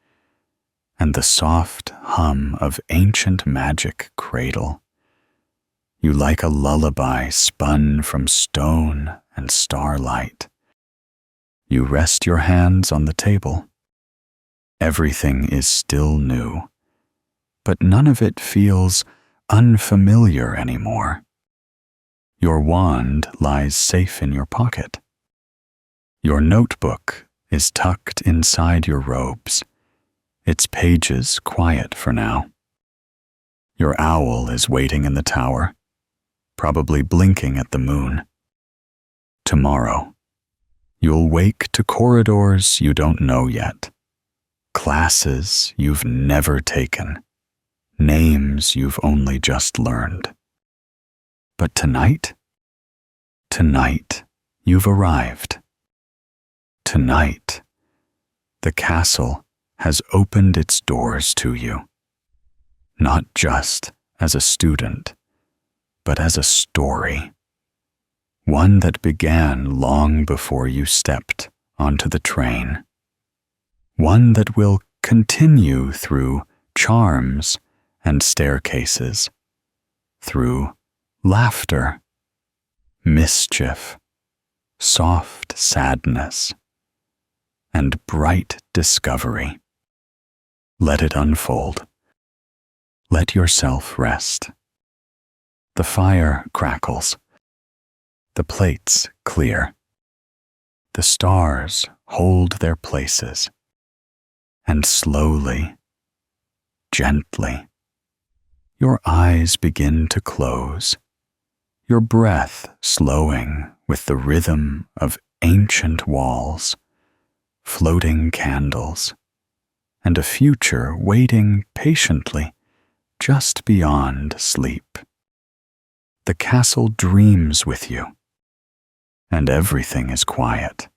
[SPEAKER 1] and the soft hum of ancient magic cradle. You like a lullaby spun from stone and starlight. You rest your hands on the table. Everything is still new, but none of it feels unfamiliar anymore. Your wand lies safe in your pocket. Your notebook is tucked inside your robes, its pages quiet for now. Your owl is waiting in the tower, probably blinking at the moon. Tomorrow, you'll wake to corridors you don't know yet, classes you've never taken, names you've only just learned. But tonight, you've arrived. Tonight, the castle has opened its doors to you, not just as a student, but as a story, one that began long before you stepped onto the train, one that will continue through charms and staircases, through laughter, mischief, soft sadness, and bright discovery. Let it unfold. Let yourself rest. The fire crackles. The plates clear. The stars hold their places. And slowly, gently, your eyes begin to close, your breath slowing with the rhythm of ancient walls, floating candles, and a future waiting patiently just beyond sleep. The castle dreams with you, and everything is quiet.